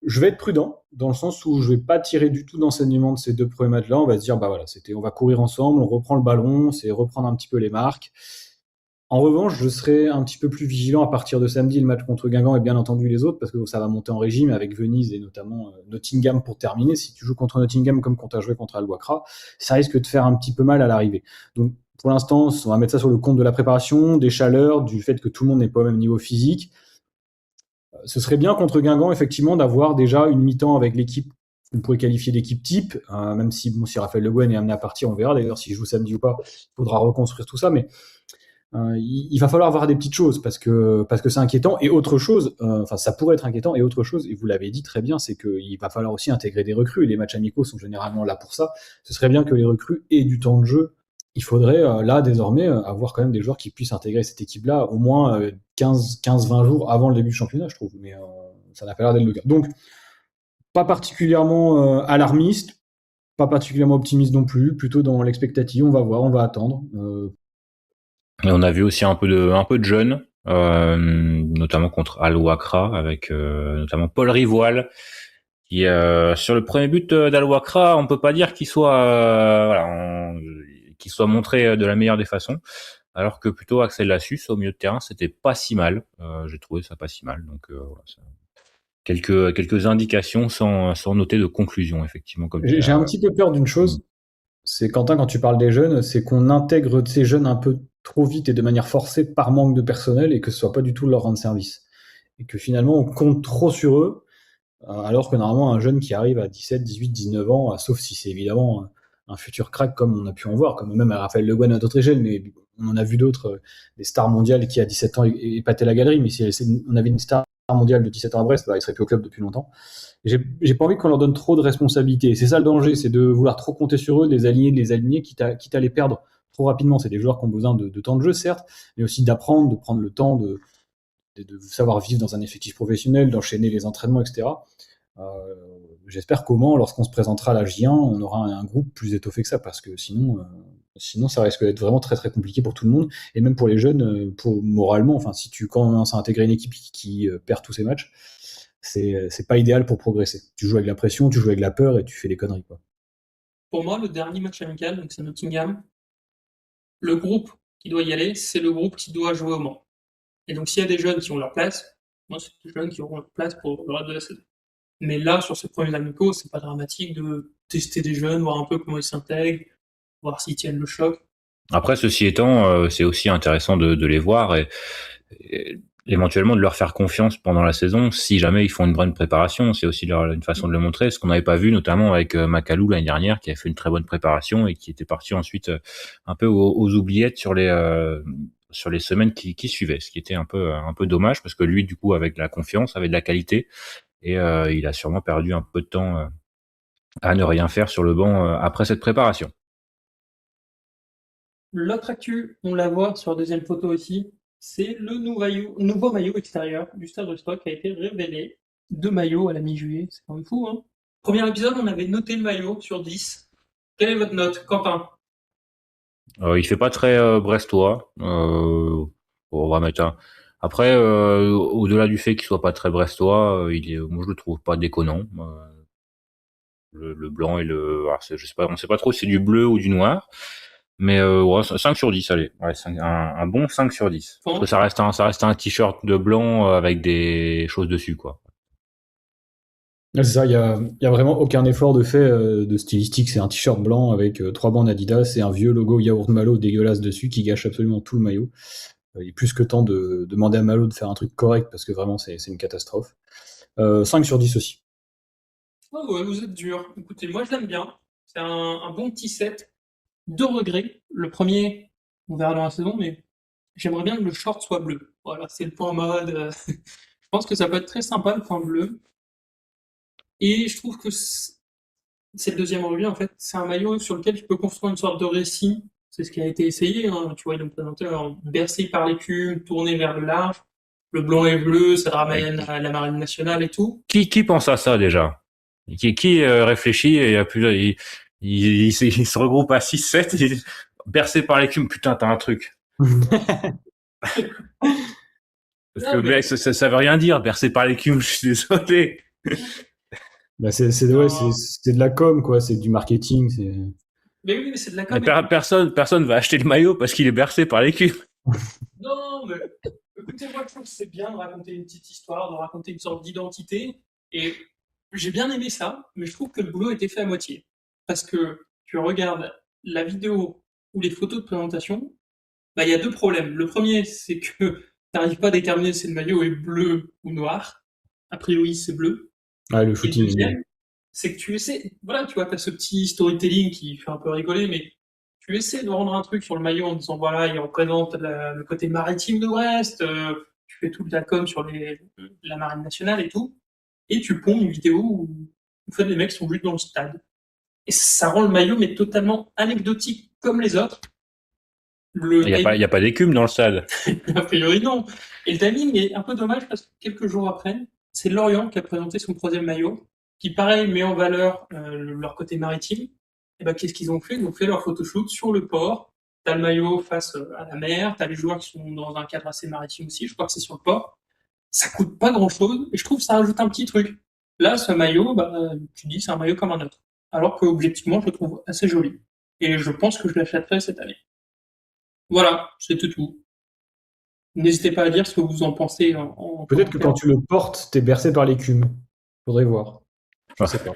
Je vais être prudent dans le sens où je vais pas tirer du tout d'enseignement de ces deux premiers matchs-là. On va se dire, bah voilà, on va courir ensemble, on reprend le ballon, c'est reprendre un petit peu les marques. En revanche, je serai un petit peu plus vigilant à partir de samedi, le match contre Guingamp et bien entendu les autres, parce que ça va monter en régime avec Venise et notamment Nottingham pour terminer. Si tu joues contre Nottingham comme quand tu as joué contre Al-Wakra, ça risque de faire un petit peu mal à l'arrivée. Donc pour l'instant, on va mettre ça sur le compte de la préparation, des chaleurs, du fait que tout le monde n'est pas au même niveau physique. Ce serait bien contre Guingamp, effectivement, d'avoir déjà une mi-temps avec l'équipe qu'on pourrait qualifier d'équipe type, même si, bon, si Raphaël Le Guen est amené à partir, on verra d'ailleurs s'il joue samedi ou pas, il faudra reconstruire tout ça, mais il va falloir voir des petites choses parce que c'est inquiétant. Et autre chose, ça pourrait être inquiétant. Et autre chose, et vous l'avez dit très bien, c'est qu'il va falloir aussi intégrer des recrues. Et les matchs amicaux sont généralement là pour ça. Ce serait bien que les recrues aient du temps de jeu. Il faudrait là désormais avoir quand même des joueurs qui puissent intégrer cette équipe-là au moins 15-20 jours avant le début du championnat, je trouve. Mais ça n'a pas l'air d'être le cas. Donc, pas particulièrement alarmiste, pas particulièrement optimiste non plus, plutôt dans l'expectative. On va voir, on va attendre. Et on a vu aussi un peu de jeunes, notamment contre Al-Wakra, avec notamment Paul Rivoile, qui sur le premier but d'Al-Wakra, on peut pas dire qu'il soit montré de la meilleure des façons. alors que plutôt Axel Lassus au milieu de terrain, c'était pas si mal. J'ai trouvé ça pas si mal. Donc voilà, quelques indications sans noter de conclusion, effectivement, comme tu J'ai un as. petit peu peur d'une chose, c'est Quentin, quand tu parles des jeunes, c'est qu'on intègre ces jeunes un peu trop vite et de manière forcée par manque de personnel et que ce soit pas du tout leur rendre service. Et que finalement, on compte trop sur eux, alors que normalement, un jeune qui arrive à 17, 18, 19 ans, sauf si c'est évidemment un futur crack comme on a pu en voir, comme même à Raphaël Le Guen à d'autres échelles, mais on en a vu d'autres, des stars mondiales qui à 17 ans épataient la galerie, mais si on avait une star mondiale de 17 ans à Brest, bah, il serait plus au club depuis longtemps. J'ai pas envie qu'on leur donne trop de responsabilités. C'est ça le danger, c'est de vouloir trop compter sur eux, de les aligner, quitte à les perdre trop rapidement. C'est des joueurs qui ont besoin de temps de jeu, certes, mais aussi d'apprendre, de prendre le temps de savoir vivre dans un effectif professionnel, d'enchaîner les entraînements, etc. Euh, J'espère qu'au Mans, lorsqu'on se présentera à la J1, on aura un groupe plus étoffé que ça, parce que sinon ça risque d'être vraiment très très compliqué pour tout le monde, et même pour les jeunes, moralement. Enfin, si tu commences à intégrer une équipe qui perd tous ses matchs, c'est pas idéal pour progresser. Tu joues avec la pression, tu joues avec la peur, et tu fais des conneries, quoi. Pour moi, le dernier match amical, donc c'est Nottingham, le groupe qui doit y aller, c'est le groupe qui doit jouer au Mans. Et donc, s'il y a des jeunes qui ont leur place, moi, c'est des jeunes qui auront leur place pour le reste de la saison. Mais là, sur ces premiers amicaux, c'est pas dramatique de tester des jeunes, voir un peu comment ils s'intègrent, voir s'ils tiennent le choc. Après, ceci étant, c'est aussi intéressant de les voir et éventuellement de leur faire confiance pendant la saison si jamais ils font une bonne préparation. C'est aussi une façon de le montrer, ce qu'on n'avait pas vu notamment avec Macalou l'année dernière, qui a fait une très bonne préparation et qui était parti ensuite un peu aux oubliettes sur les semaines qui suivaient, ce qui était un peu dommage parce que lui, du coup, avec de la confiance, avec de la qualité, et il a sûrement perdu un peu de temps à ne rien faire sur le banc après cette préparation. L'autre actu, on la voit sur la deuxième photo aussi, c'est le nouveau maillot extérieur du Stade Brestois qui a été révélé. 2 maillots à la mi-juillet, c'est quand même fou, hein. Premier épisode, on avait noté le maillot sur 10. Quelle est votre note, Quentin? Il fait pas très brestois. On va mettre un. Après, au-delà du fait qu'il soit pas très brestois, moi je le trouve pas déconnant. Le blanc et je sais pas, on sait pas trop si c'est du bleu ou du noir. Mais ouais, 5 sur 10, allez. Ouais, un bon 5 sur 10. Parce que ça reste un t-shirt de blanc avec des choses dessus, quoi. Ouais, c'est ça, il y a vraiment aucun effort de fait de stylistique. C'est un t-shirt blanc avec 3 bandes Adidas et un vieux logo Yaourt Malo dégueulasse dessus qui gâche absolument tout le maillot. Il est plus que temps de demander à Malo de faire un truc correct parce que vraiment c'est une catastrophe. 5 sur 10 aussi. Ah ouais, vous êtes dur. Écoutez, moi je l'aime bien. C'est un bon petit set. 2 regrets. Le premier, on verra dans la saison, mais j'aimerais bien que le short soit bleu. Voilà, c'est le point mode. Je pense que ça peut être très sympa le point bleu. Et je trouve que c'est le deuxième regret en fait. C'est un maillot sur lequel tu peux construire une sorte de récit. C'est ce qui a été essayé, hein. Tu vois, ils l'ont présenté en bercé par l'écume, tourné vers le large. Le blanc et bleu, ça ramène à la marine nationale et tout. Qui pense à ça déjà? Qui réfléchit et il se regroupe à 6-7 bercé par l'écume. Putain, t'as un truc. Parce que Non, mais, mec, ça veut rien dire, bercé par l'écume, je suis désolé. Bah, ouais, non. c'est de la com, quoi, c'est du marketing. Mais oui, mais c'est de la Mais com et tout. personne va acheter le maillot parce qu'il est bercé par l'écume. Non, mais écoutez, moi, je trouve que c'est bien de raconter une petite histoire, de raconter une sorte d'identité. Et j'ai bien aimé ça, mais je trouve que le boulot était fait à moitié. Parce que tu regardes la vidéo ou les photos de présentation, bah, il y a 2 problèmes. Le premier, c'est que tu n'arrives pas à déterminer si le maillot est bleu ou noir. A priori, c'est bleu. Ouais, le Et le shooting est nul. deuxième, c'est que tu essaies, voilà, tu vois, tu as ce petit storytelling qui fait un peu rigoler, mais tu essaies de rendre un truc sur le maillot en disant, voilà, il représente le côté maritime de Brest, tu fais toute la com sur la marine nationale et tout, et tu ponds une vidéo où, en fait, les mecs sont juste dans le stade. Et ça rend le maillot, mais totalement anecdotique, comme les autres. Le Il y timing, a pas d'écume dans le stade. a priori, non. Et le timing est un peu dommage parce que quelques jours après, c'est Lorient qui a présenté son troisième maillot, qui pareil met en valeur leur côté maritime. Et ben qu'est-ce qu'ils ont fait? Ils ont fait leur photoshoot sur le port. T'as le maillot face à la mer, t'as les joueurs qui sont dans un cadre assez maritime aussi. Je crois que c'est sur le port. Ça coûte pas grand-chose et je trouve que ça rajoute un petit truc. Là, ce maillot, bah, tu dis c'est un maillot comme un autre, alors que objectivement, je le trouve assez joli. Et je pense que je l'achèterai cette année. Voilà, c'était tout. N'hésitez pas à dire ce que vous en pensez en Peut-être que quand commentaire. tu le portes, t'es bercé par l'écume. Faudrait voir. Je sais pas.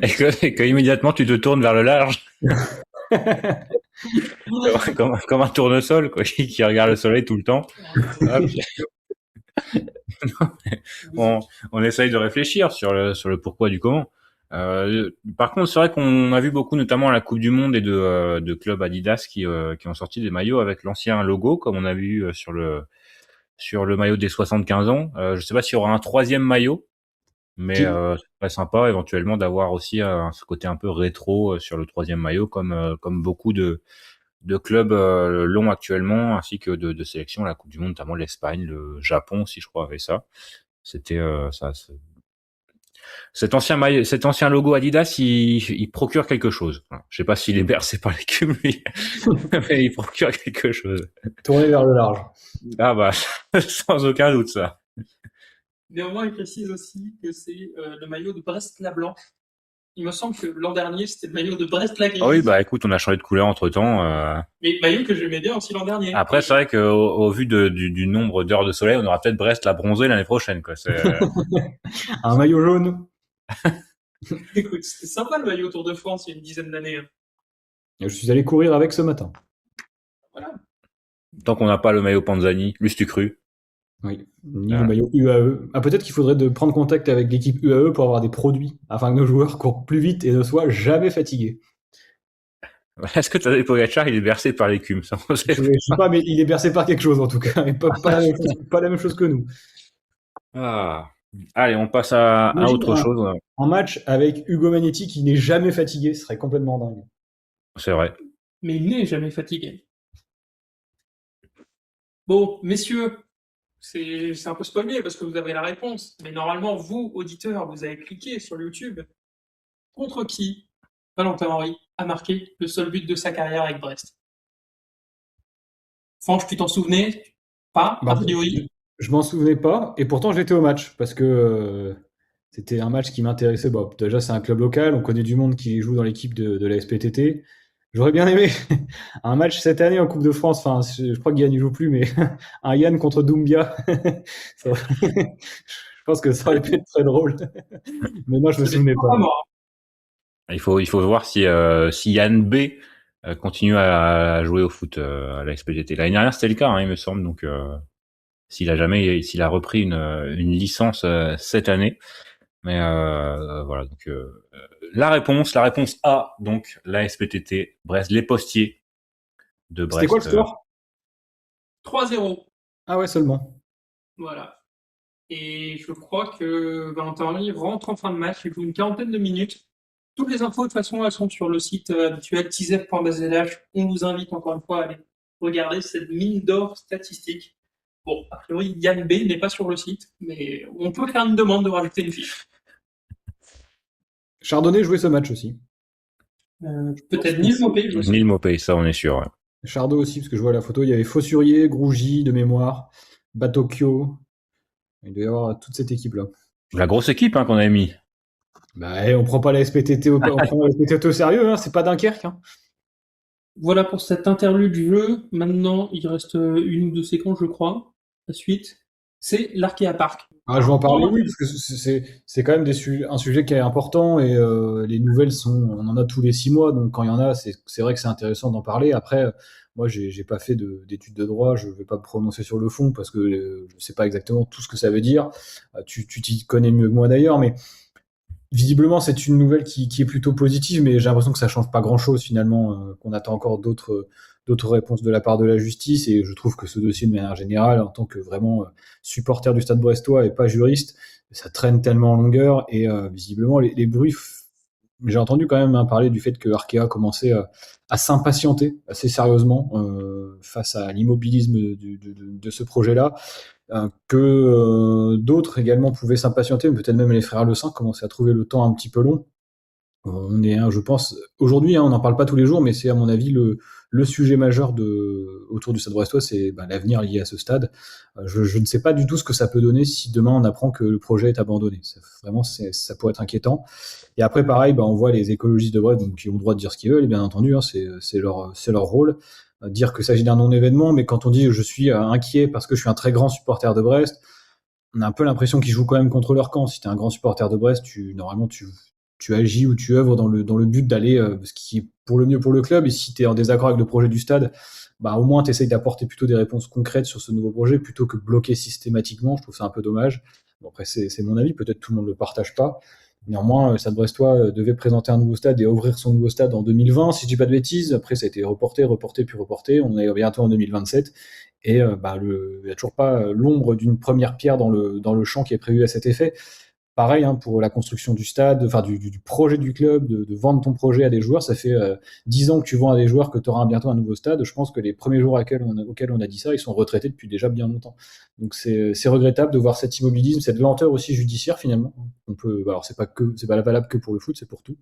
Et que immédiatement tu te tournes vers le large, comme un tournesol, quoi, qui regarde le soleil tout le temps. Hop, on, on essaye de réfléchir sur le pourquoi du comment. Par contre, c'est vrai qu'on a vu beaucoup, notamment à la Coupe du Monde, et de clubs Adidas qui ont sorti des maillots avec l'ancien logo, comme on a vu sur le maillot des 75 ans. Je sais pas s'il y aura un troisième maillot, mais c'est très sympa éventuellement d'avoir aussi ce côté un peu rétro sur le troisième maillot, comme beaucoup de clubs l'ont actuellement, ainsi que de sélections, la Coupe du Monde, notamment l'Espagne, le Japon, si je crois, avait ça. C'était ça. Cet ancien logo Adidas, il procure quelque chose. Voilà. Je sais pas s'il est bercé par l'écume, lui, mais il procure quelque chose. Tourner vers le large. Ah bah, sans aucun doute ça. Néanmoins, il précise aussi que c'est le maillot de Brest-la-Blanche. Il me semble que l'an dernier, c'était le maillot de Brest-la-Grise. Ah oui, bah écoute, on a changé de couleur entre temps. Mais maillot que j'aimais bien aussi l'an dernier. Après, c'est vrai qu'au vu du nombre d'heures de soleil, on aura peut-être Brest la bronzée l'année prochaine, quoi. Un maillot jaune. Écoute, c'était sympa le maillot Tour de France il y a une dizaine d'années. Je suis allé courir avec ce matin. Voilà. Tant qu'on n'a pas le maillot Panzani, l'eustu cru. Oui, ni le maillot UAE. Ah, peut-être qu'il faudrait prendre contact avec l'équipe UAE pour avoir des produits afin que nos joueurs courent plus vite et ne soient jamais fatigués. Est-ce que Tadej Pogacar, il est bercé par l'écume? Ça, on sait Je sais pas, mais il est bercé par quelque chose en tout cas, et pas la même chose que nous. Ah. Allez, on passe à Imagine autre chose. un match avec Hugo Magnetti qui n'est jamais fatigué, ce serait complètement dingue. C'est vrai. Mais il n'est jamais fatigué. Bon, messieurs, c'est un peu spoilé parce que vous avez la réponse. Mais normalement, vous, auditeurs, vous avez cliqué sur YouTube. Contre qui Valentin Henry a marqué le seul but de sa carrière avec Brest? Franche, tu t'en souvenais? Pas, a priori. Je m'en souvenais pas, et pourtant j'étais au match, parce que c'était un match qui m'intéressait. Bon, déjà, c'est un club local, on connaît du monde qui joue dans l'équipe de la SPTT. J'aurais bien aimé un match cette année en Coupe de France. Enfin, je crois que Yann n'y joue plus, mais un Yann contre Doumbia. Je pense que ça aurait pu être très drôle. Mais non, je me souvenais pas. Il faut voir si Yann B continue à jouer au foot à la SPGT. L'année dernière, c'était le cas, hein, il me semble. Donc, s'il a repris une licence cette année. Mais voilà. Donc, la réponse A, donc la SPTT Brest, les postiers de Brest. C'était quoi le score 3-0. Ah ouais, seulement. Voilà. Et je crois que Valentin Henry rentre en fin de match, il joue une quarantaine de minutes. Toutes les infos, de toute façon, elles sont sur le site habituel teaser.bzh. On vous invite encore une fois à aller regarder cette mine d'or statistique. Bon, a priori, Yann B n'est pas sur le site, mais on peut faire une demande de rajouter une fiche. Chardonnay jouait ce match aussi. Peut-être Nils Mopé. Nils Mopé, ça on est sûr. Ouais. Chardot aussi, parce que je vois la photo, il y avait Fossurier, Grougy de mémoire, Batocchio. Il doit y avoir toute cette équipe-là. La grosse équipe hein, qu'on avait mis. Bah, on prend pas la SPTT on prend la SPTT au sérieux, hein, c'est pas Dunkerque. Hein. Voilà pour cet interlude du jeu. Maintenant, il reste une ou deux séquences, je crois. La suite, c'est l'Arkea Park. Ah, je vais en parler, oui, parce que c'est quand même un sujet qui est important et les nouvelles on en a tous les 6 mois, donc quand il y en a, c'est vrai que c'est intéressant d'en parler. Après, moi, j'ai pas fait d'études de droit, je vais pas me prononcer sur le fond parce que je sais pas exactement tout ce que ça veut dire. Tu t'y connais mieux que moi d'ailleurs, mais visiblement, c'est une nouvelle qui est plutôt positive, mais j'ai l'impression que ça change pas grand-chose finalement, qu'on attend encore d'autres réponses de la part de la justice, et je trouve que ce dossier, de manière générale, en tant que vraiment supporter du Stade brestois et pas juriste, ça traîne tellement en longueur, et visiblement, les bruits... J'ai entendu quand même parler du fait que Arkea commençait à s'impatienter assez sérieusement face à l'immobilisme de ce projet-là, que d'autres également pouvaient s'impatienter, peut-être même les frères Le Saint commençaient à trouver le temps un petit peu long. On est, je pense, aujourd'hui, on n'en parle pas tous les jours, mais c'est à mon avis le le sujet majeur autour du Stade Brestois, c'est l'avenir lié à ce stade. Je ne sais pas du tout ce que ça peut donner si demain on apprend que le projet est abandonné. Vraiment, ça pourrait être inquiétant. Et après, pareil, on voit les écologistes de Brest donc, qui ont le droit de dire ce qu'ils veulent, et bien entendu, hein, c'est leur rôle. Dire que ça s'agit d'un non-événement, mais quand on dit je suis inquiet parce que je suis un très grand supporter de Brest, on a un peu l'impression qu'ils jouent quand même contre leur camp. Si tu es un grand supporter de Brest, normalement tu agis ou tu œuvres dans le but d'aller ce qui est pour le mieux pour le club. Et si tu es en désaccord avec le projet du stade, au moins tu essayes d'apporter plutôt des réponses concrètes sur ce nouveau projet plutôt que de bloquer systématiquement. Je trouve ça un peu dommage. Bon, après, c'est mon avis, peut-être tout le monde ne le partage pas. Néanmoins, le Stade Brestois devait présenter un nouveau stade et ouvrir son nouveau stade en 2020, si je dis pas de bêtises. Après, ça a été reporté, puis reporté. On est bientôt en 2027. Et il n'y a toujours pas l'ombre d'une première pierre dans le champ qui est prévu à cet effet. Pareil hein, pour la construction du stade, enfin du projet du club, de vendre ton projet à des joueurs. Ça fait 10 ans que tu vends à des joueurs que tu auras bientôt un nouveau stade. Je pense que les premiers jours auxquels on a dit ça, ils sont retraités depuis déjà bien longtemps. Donc c'est regrettable de voir cet immobilisme, cette lenteur aussi judiciaire finalement. Alors c'est pas valable que pour le foot, c'est pour tout.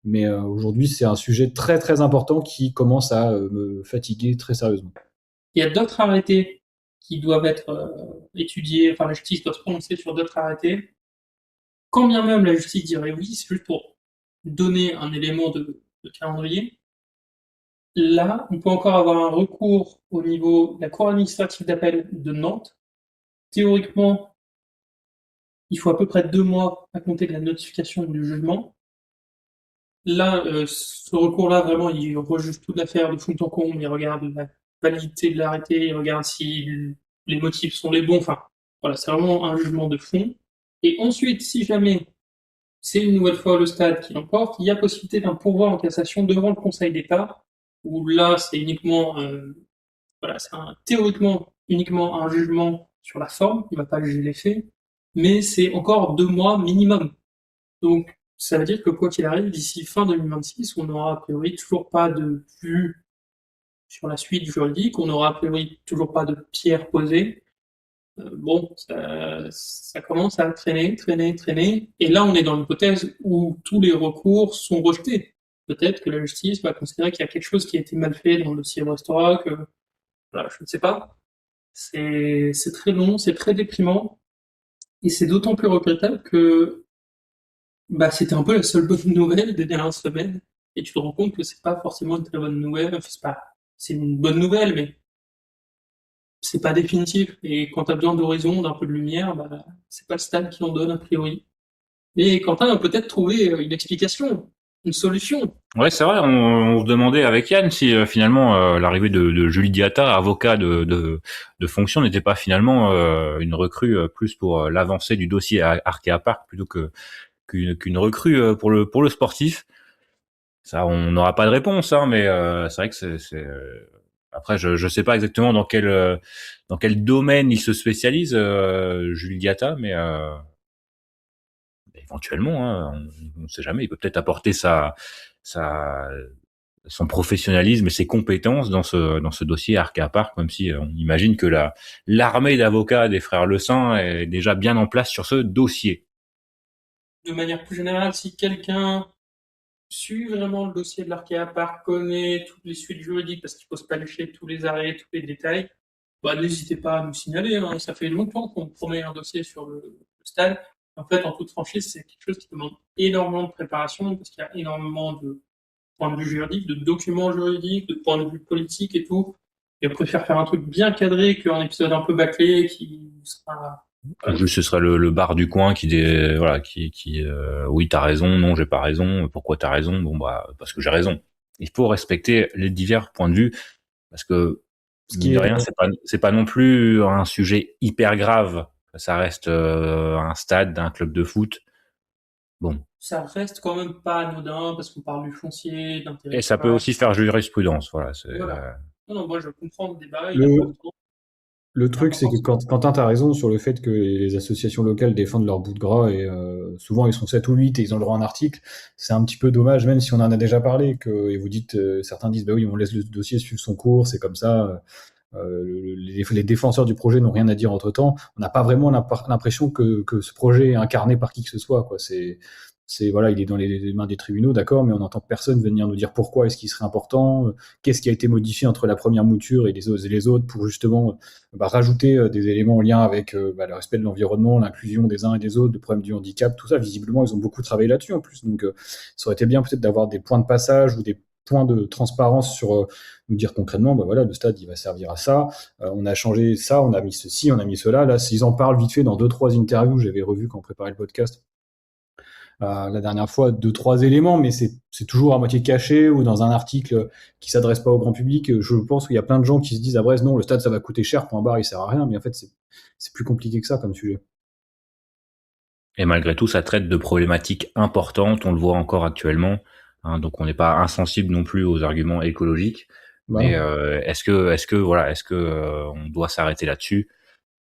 Mais aujourd'hui, c'est un sujet très très important qui commence à me fatiguer très sérieusement. Il y a d'autres arrêtés qui doivent être étudiés, enfin la justice doit se prononcer sur d'autres arrêtés. Quand bien même la justice dirait oui, c'est juste pour donner un élément de calendrier. Là, on peut encore avoir un recours au niveau de la Cour administrative d'appel de Nantes. Théoriquement, il faut à peu près 2 mois à compter de la notification du jugement. Là, ce recours-là, vraiment, il rejuge toute l'affaire de fond en comble, il regarde la validité de l'arrêté, il regarde si les motifs sont les bons, enfin, voilà, c'est vraiment un jugement de fond. Et ensuite, si jamais c'est une nouvelle fois le stade qui l'emporte, il y a possibilité d'un pourvoi en cassation devant le Conseil d'État, où là, c'est uniquement, voilà, théoriquement uniquement un jugement sur la forme, il ne va pas juger les faits, mais c'est encore 2 mois minimum. Donc, ça veut dire que quoi qu'il arrive, d'ici fin 2026, on n'aura a priori toujours pas de vue sur la suite juridique, on n'aura a priori toujours pas de pierre posée. Bon, ça commence à traîner, et là on est dans l'hypothèse où tous les recours sont rejetés. Peut-être que la justice va considérer qu'il y a quelque chose qui a été mal fait dans le dossier Restaurant, que voilà, je ne sais pas. C'est très long, c'est très déprimant, et c'est d'autant plus regrettable que c'était un peu la seule bonne nouvelle des dernières semaines, et tu te rends compte que c'est pas forcément une très bonne nouvelle, enfin, c'est une bonne nouvelle, mais c'est pas définitif. Et quand tu as besoin d'horizon, d'un peu de lumière, c'est pas le stade qui en donne a priori. Et Quentin a peut-être trouvé une explication, une solution. Ouais, c'est vrai. On se demandait avec Yann si finalement l'arrivée de Julie Diatta, avocat de fonction, n'était pas finalement une recrue plus pour l'avancée du dossier à Arkea Park plutôt qu'une recrue pour le sportif. Ça, on n'aura pas de réponse, hein, mais c'est vrai que c'est après, je sais pas exactement dans quel domaine il se spécialise, Jules Diatta, mais éventuellement, hein, on sait jamais, il peut peut-être apporter son professionnalisme et ses compétences dans ce dossier Arkea Park, même si on imagine que l'armée d'avocats des frères Le Saint est déjà bien en place sur ce dossier. De manière plus générale, si quelqu'un suit vraiment le dossier de l'Arkea Park, connaît toutes les suites juridiques, parce qu'il faut se palucher tous les arrêts, tous les détails, n'hésitez pas à nous signaler. Hein. Ça fait longtemps qu'on promet un dossier sur le stade. En fait, en toute franchise, c'est quelque chose qui demande énormément de préparation, parce qu'il y a énormément de points de vue juridiques, de documents juridiques, de points de vue politiques et tout. Et on préfère faire un truc bien cadré qu'un épisode un peu bâclé qui sera... Juste, ce serait le bar du coin oui, t'as raison, non, j'ai pas raison, pourquoi t'as raison? Bon, parce que j'ai raison. Il faut respecter les divers points de vue, parce que, mine de rien, c'est pas non plus un sujet hyper grave. Ça reste un stade d'un club de foot. Bon. Ça reste quand même pas anodin, parce qu'on parle du foncier, d'intérêt. Et ça peut aussi faire jurisprudence, voilà. Voilà. Non, moi je comprends le débat. Le truc, c'est que Quentin, t'as raison sur le fait que les associations locales défendent leur bout de gras et souvent ils sont 7 ou 8 et ils ont le droit à un article. C'est un petit peu dommage, même si on en a déjà parlé, et vous dites, certains disent, bah oui, on laisse le dossier suivre son cours, c'est comme ça. Les défenseurs du projet n'ont rien à dire entre temps. On n'a pas vraiment l'impression que ce projet est incarné par qui que ce soit, quoi. voilà, il est dans les mains des tribunaux, d'accord, mais on n'entend personne venir nous dire pourquoi est-ce qu'il serait important, qu'est-ce qui a été modifié entre la première mouture et les autres pour justement rajouter des éléments en lien avec le respect de l'environnement, l'inclusion des uns et des autres, le problème du handicap, tout ça. Visiblement, ils ont beaucoup travaillé là-dessus en plus. Donc, ça aurait été bien peut-être d'avoir des points de passage ou des points de transparence sur nous dire concrètement, voilà, le stade, il va servir à ça. On a changé ça, on a mis ceci, on a mis cela. Là, s'ils en parlent vite fait dans 2-3 interviews, j'avais revu quand on préparait le podcast la dernière fois, 2-3 éléments, mais c'est toujours à moitié caché ou dans un article qui s'adresse pas au grand public. Je pense qu'il y a plein de gens qui se disent à Brest, non, le stade, ça va coûter cher, point barre, il sert à rien, mais en fait, c'est plus compliqué que ça comme sujet. Et malgré tout, ça traite de problématiques importantes. On le voit encore actuellement. Hein, donc, on n'est pas insensible non plus aux arguments écologiques. Voilà. Mais est-ce que on doit s'arrêter là-dessus?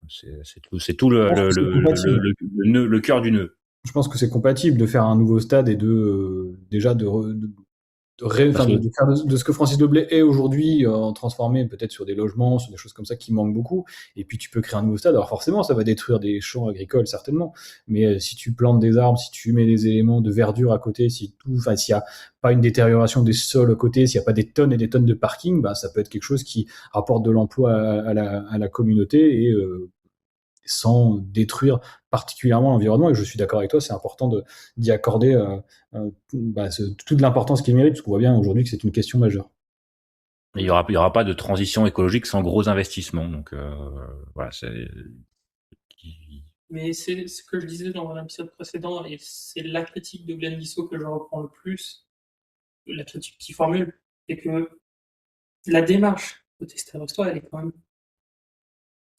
C'est tout le cœur du nœud. Je pense que c'est compatible de faire un nouveau stade et de déjà de faire de ce que Francis Leblay est aujourd'hui, en transformer peut-être sur des logements, sur des choses comme ça qui manquent beaucoup. Et puis tu peux créer un nouveau stade. Alors forcément, ça va détruire des champs agricoles certainement, mais si tu plantes des arbres, si tu mets des éléments de verdure à côté, s'il y a pas une détérioration des sols à côté, s'il y a pas des tonnes et des tonnes de parking, ça peut être quelque chose qui rapporte de l'emploi à la communauté et sans détruire particulièrement l'environnement. Et je suis d'accord avec toi, c'est important d'y accorder toute l'importance qu'il mérite, parce qu'on voit bien aujourd'hui que c'est une question majeure. Il y aura pas de transition écologique sans gros investissements. Donc voilà, Mais c'est ce que je disais dans un épisode précédent, et c'est la critique de Glenn Bissot que je reprends le plus, la critique qu'il formule, c'est que la démarche côté Stade Brestois, elle est quand même,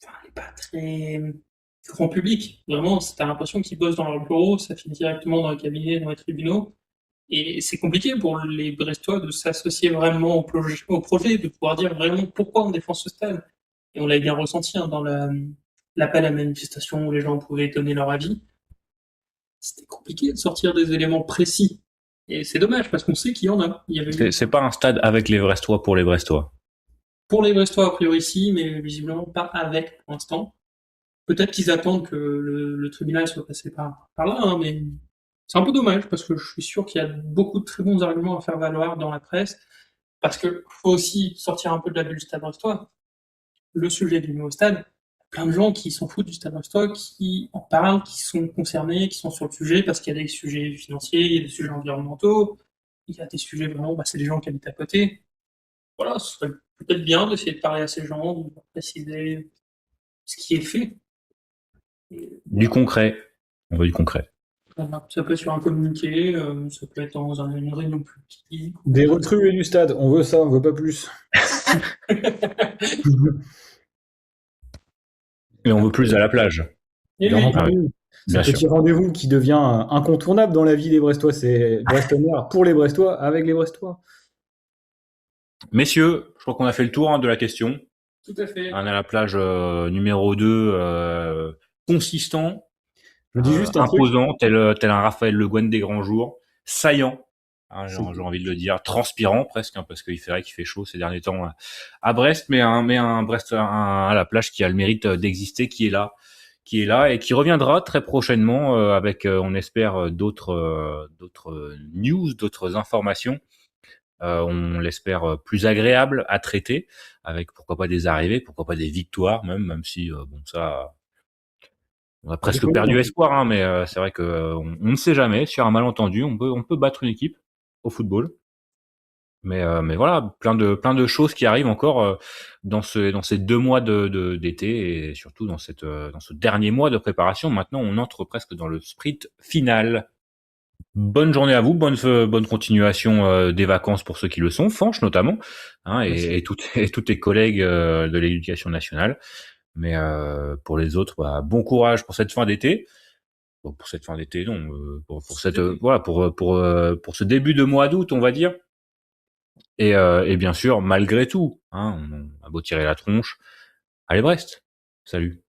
elle est pas très grand public. Vraiment, t'as l'impression qu'ils bossent dans leur bureau, ça finit directement dans les cabinets, dans les tribunaux. Et c'est compliqué pour les Brestois de s'associer vraiment au projet, de pouvoir dire vraiment pourquoi on défend ce stade. Et on l'a bien ressenti dans l'appel à manifestation où les gens pouvaient donner leur avis. C'était compliqué de sortir des éléments précis. Et c'est dommage parce qu'on sait qu'il y en a. c'est pas un stade avec les Brestois pour les Brestois. Pour les Brestois, a priori, si, mais visiblement pas avec pour l'instant. Peut-être qu'ils attendent que le tribunal soit passé par là, hein, mais c'est un peu dommage parce que je suis sûr qu'il y a beaucoup de très bons arguments à faire valoir dans la presse. Parce que faut aussi sortir un peu de la bulle Stade Brestois. Le sujet du nouveau stade, plein de gens qui s'en foutent du Stade Brestois, qui en parlent, qui sont concernés, qui sont sur le sujet parce qu'il y a des sujets financiers, il y a des sujets environnementaux, il y a des sujets vraiment, c'est des gens qui habitent à côté. Voilà, ce serait peut-être bien d'essayer de parler à ces gens, de préciser ce qui est fait. Du concret. On veut du concret. Voilà. Ça peut être sur un communiqué, ça peut être dans une réunion publique. Des recrues et du stade, on veut ça, on veut pas plus. Et on veut plus à la plage. Et Bien oui. entendu. C'est un petit rendez-vous qui devient incontournable dans la vie des Brestois. C'est Brestonnière pour les Brestois, avec les Brestois. Messieurs, je crois qu'on a fait le tour de la question. Tout à fait. On a la plage numéro 2, consistant, Je dis juste un imposant, tel un Raphaël Le Guen des grands jours, saillant, j'ai envie de le dire, transpirant presque, parce qu'il fait chaud ces derniers temps à Brest, mais un Brest à la plage qui a le mérite d'exister, qui est là et qui reviendra très prochainement avec, on espère, d'autres news, d'autres informations. On l'espère plus agréable à traiter, avec pourquoi pas des arrivées, pourquoi pas des victoires même si ça, on a presque perdu espoir, mais c'est vrai que on ne sait jamais. Sur un malentendu, on peut battre une équipe au football. Mais voilà, plein de choses qui arrivent encore dans ces 2 mois d'été et surtout dans ce dernier mois de préparation. Maintenant, on entre presque dans le sprint final. Bonne journée à vous, bonne continuation des vacances pour ceux qui le sont, Fanche notamment, et tous tes collègues de l'éducation nationale. Mais pour les autres, bon courage pour cette fin d'été. Bon, pour cette fin d'été, non, pour ce début de mois d'août, on va dire. Et bien sûr, malgré tout, on a beau tirer la tronche. Allez Brest, salut.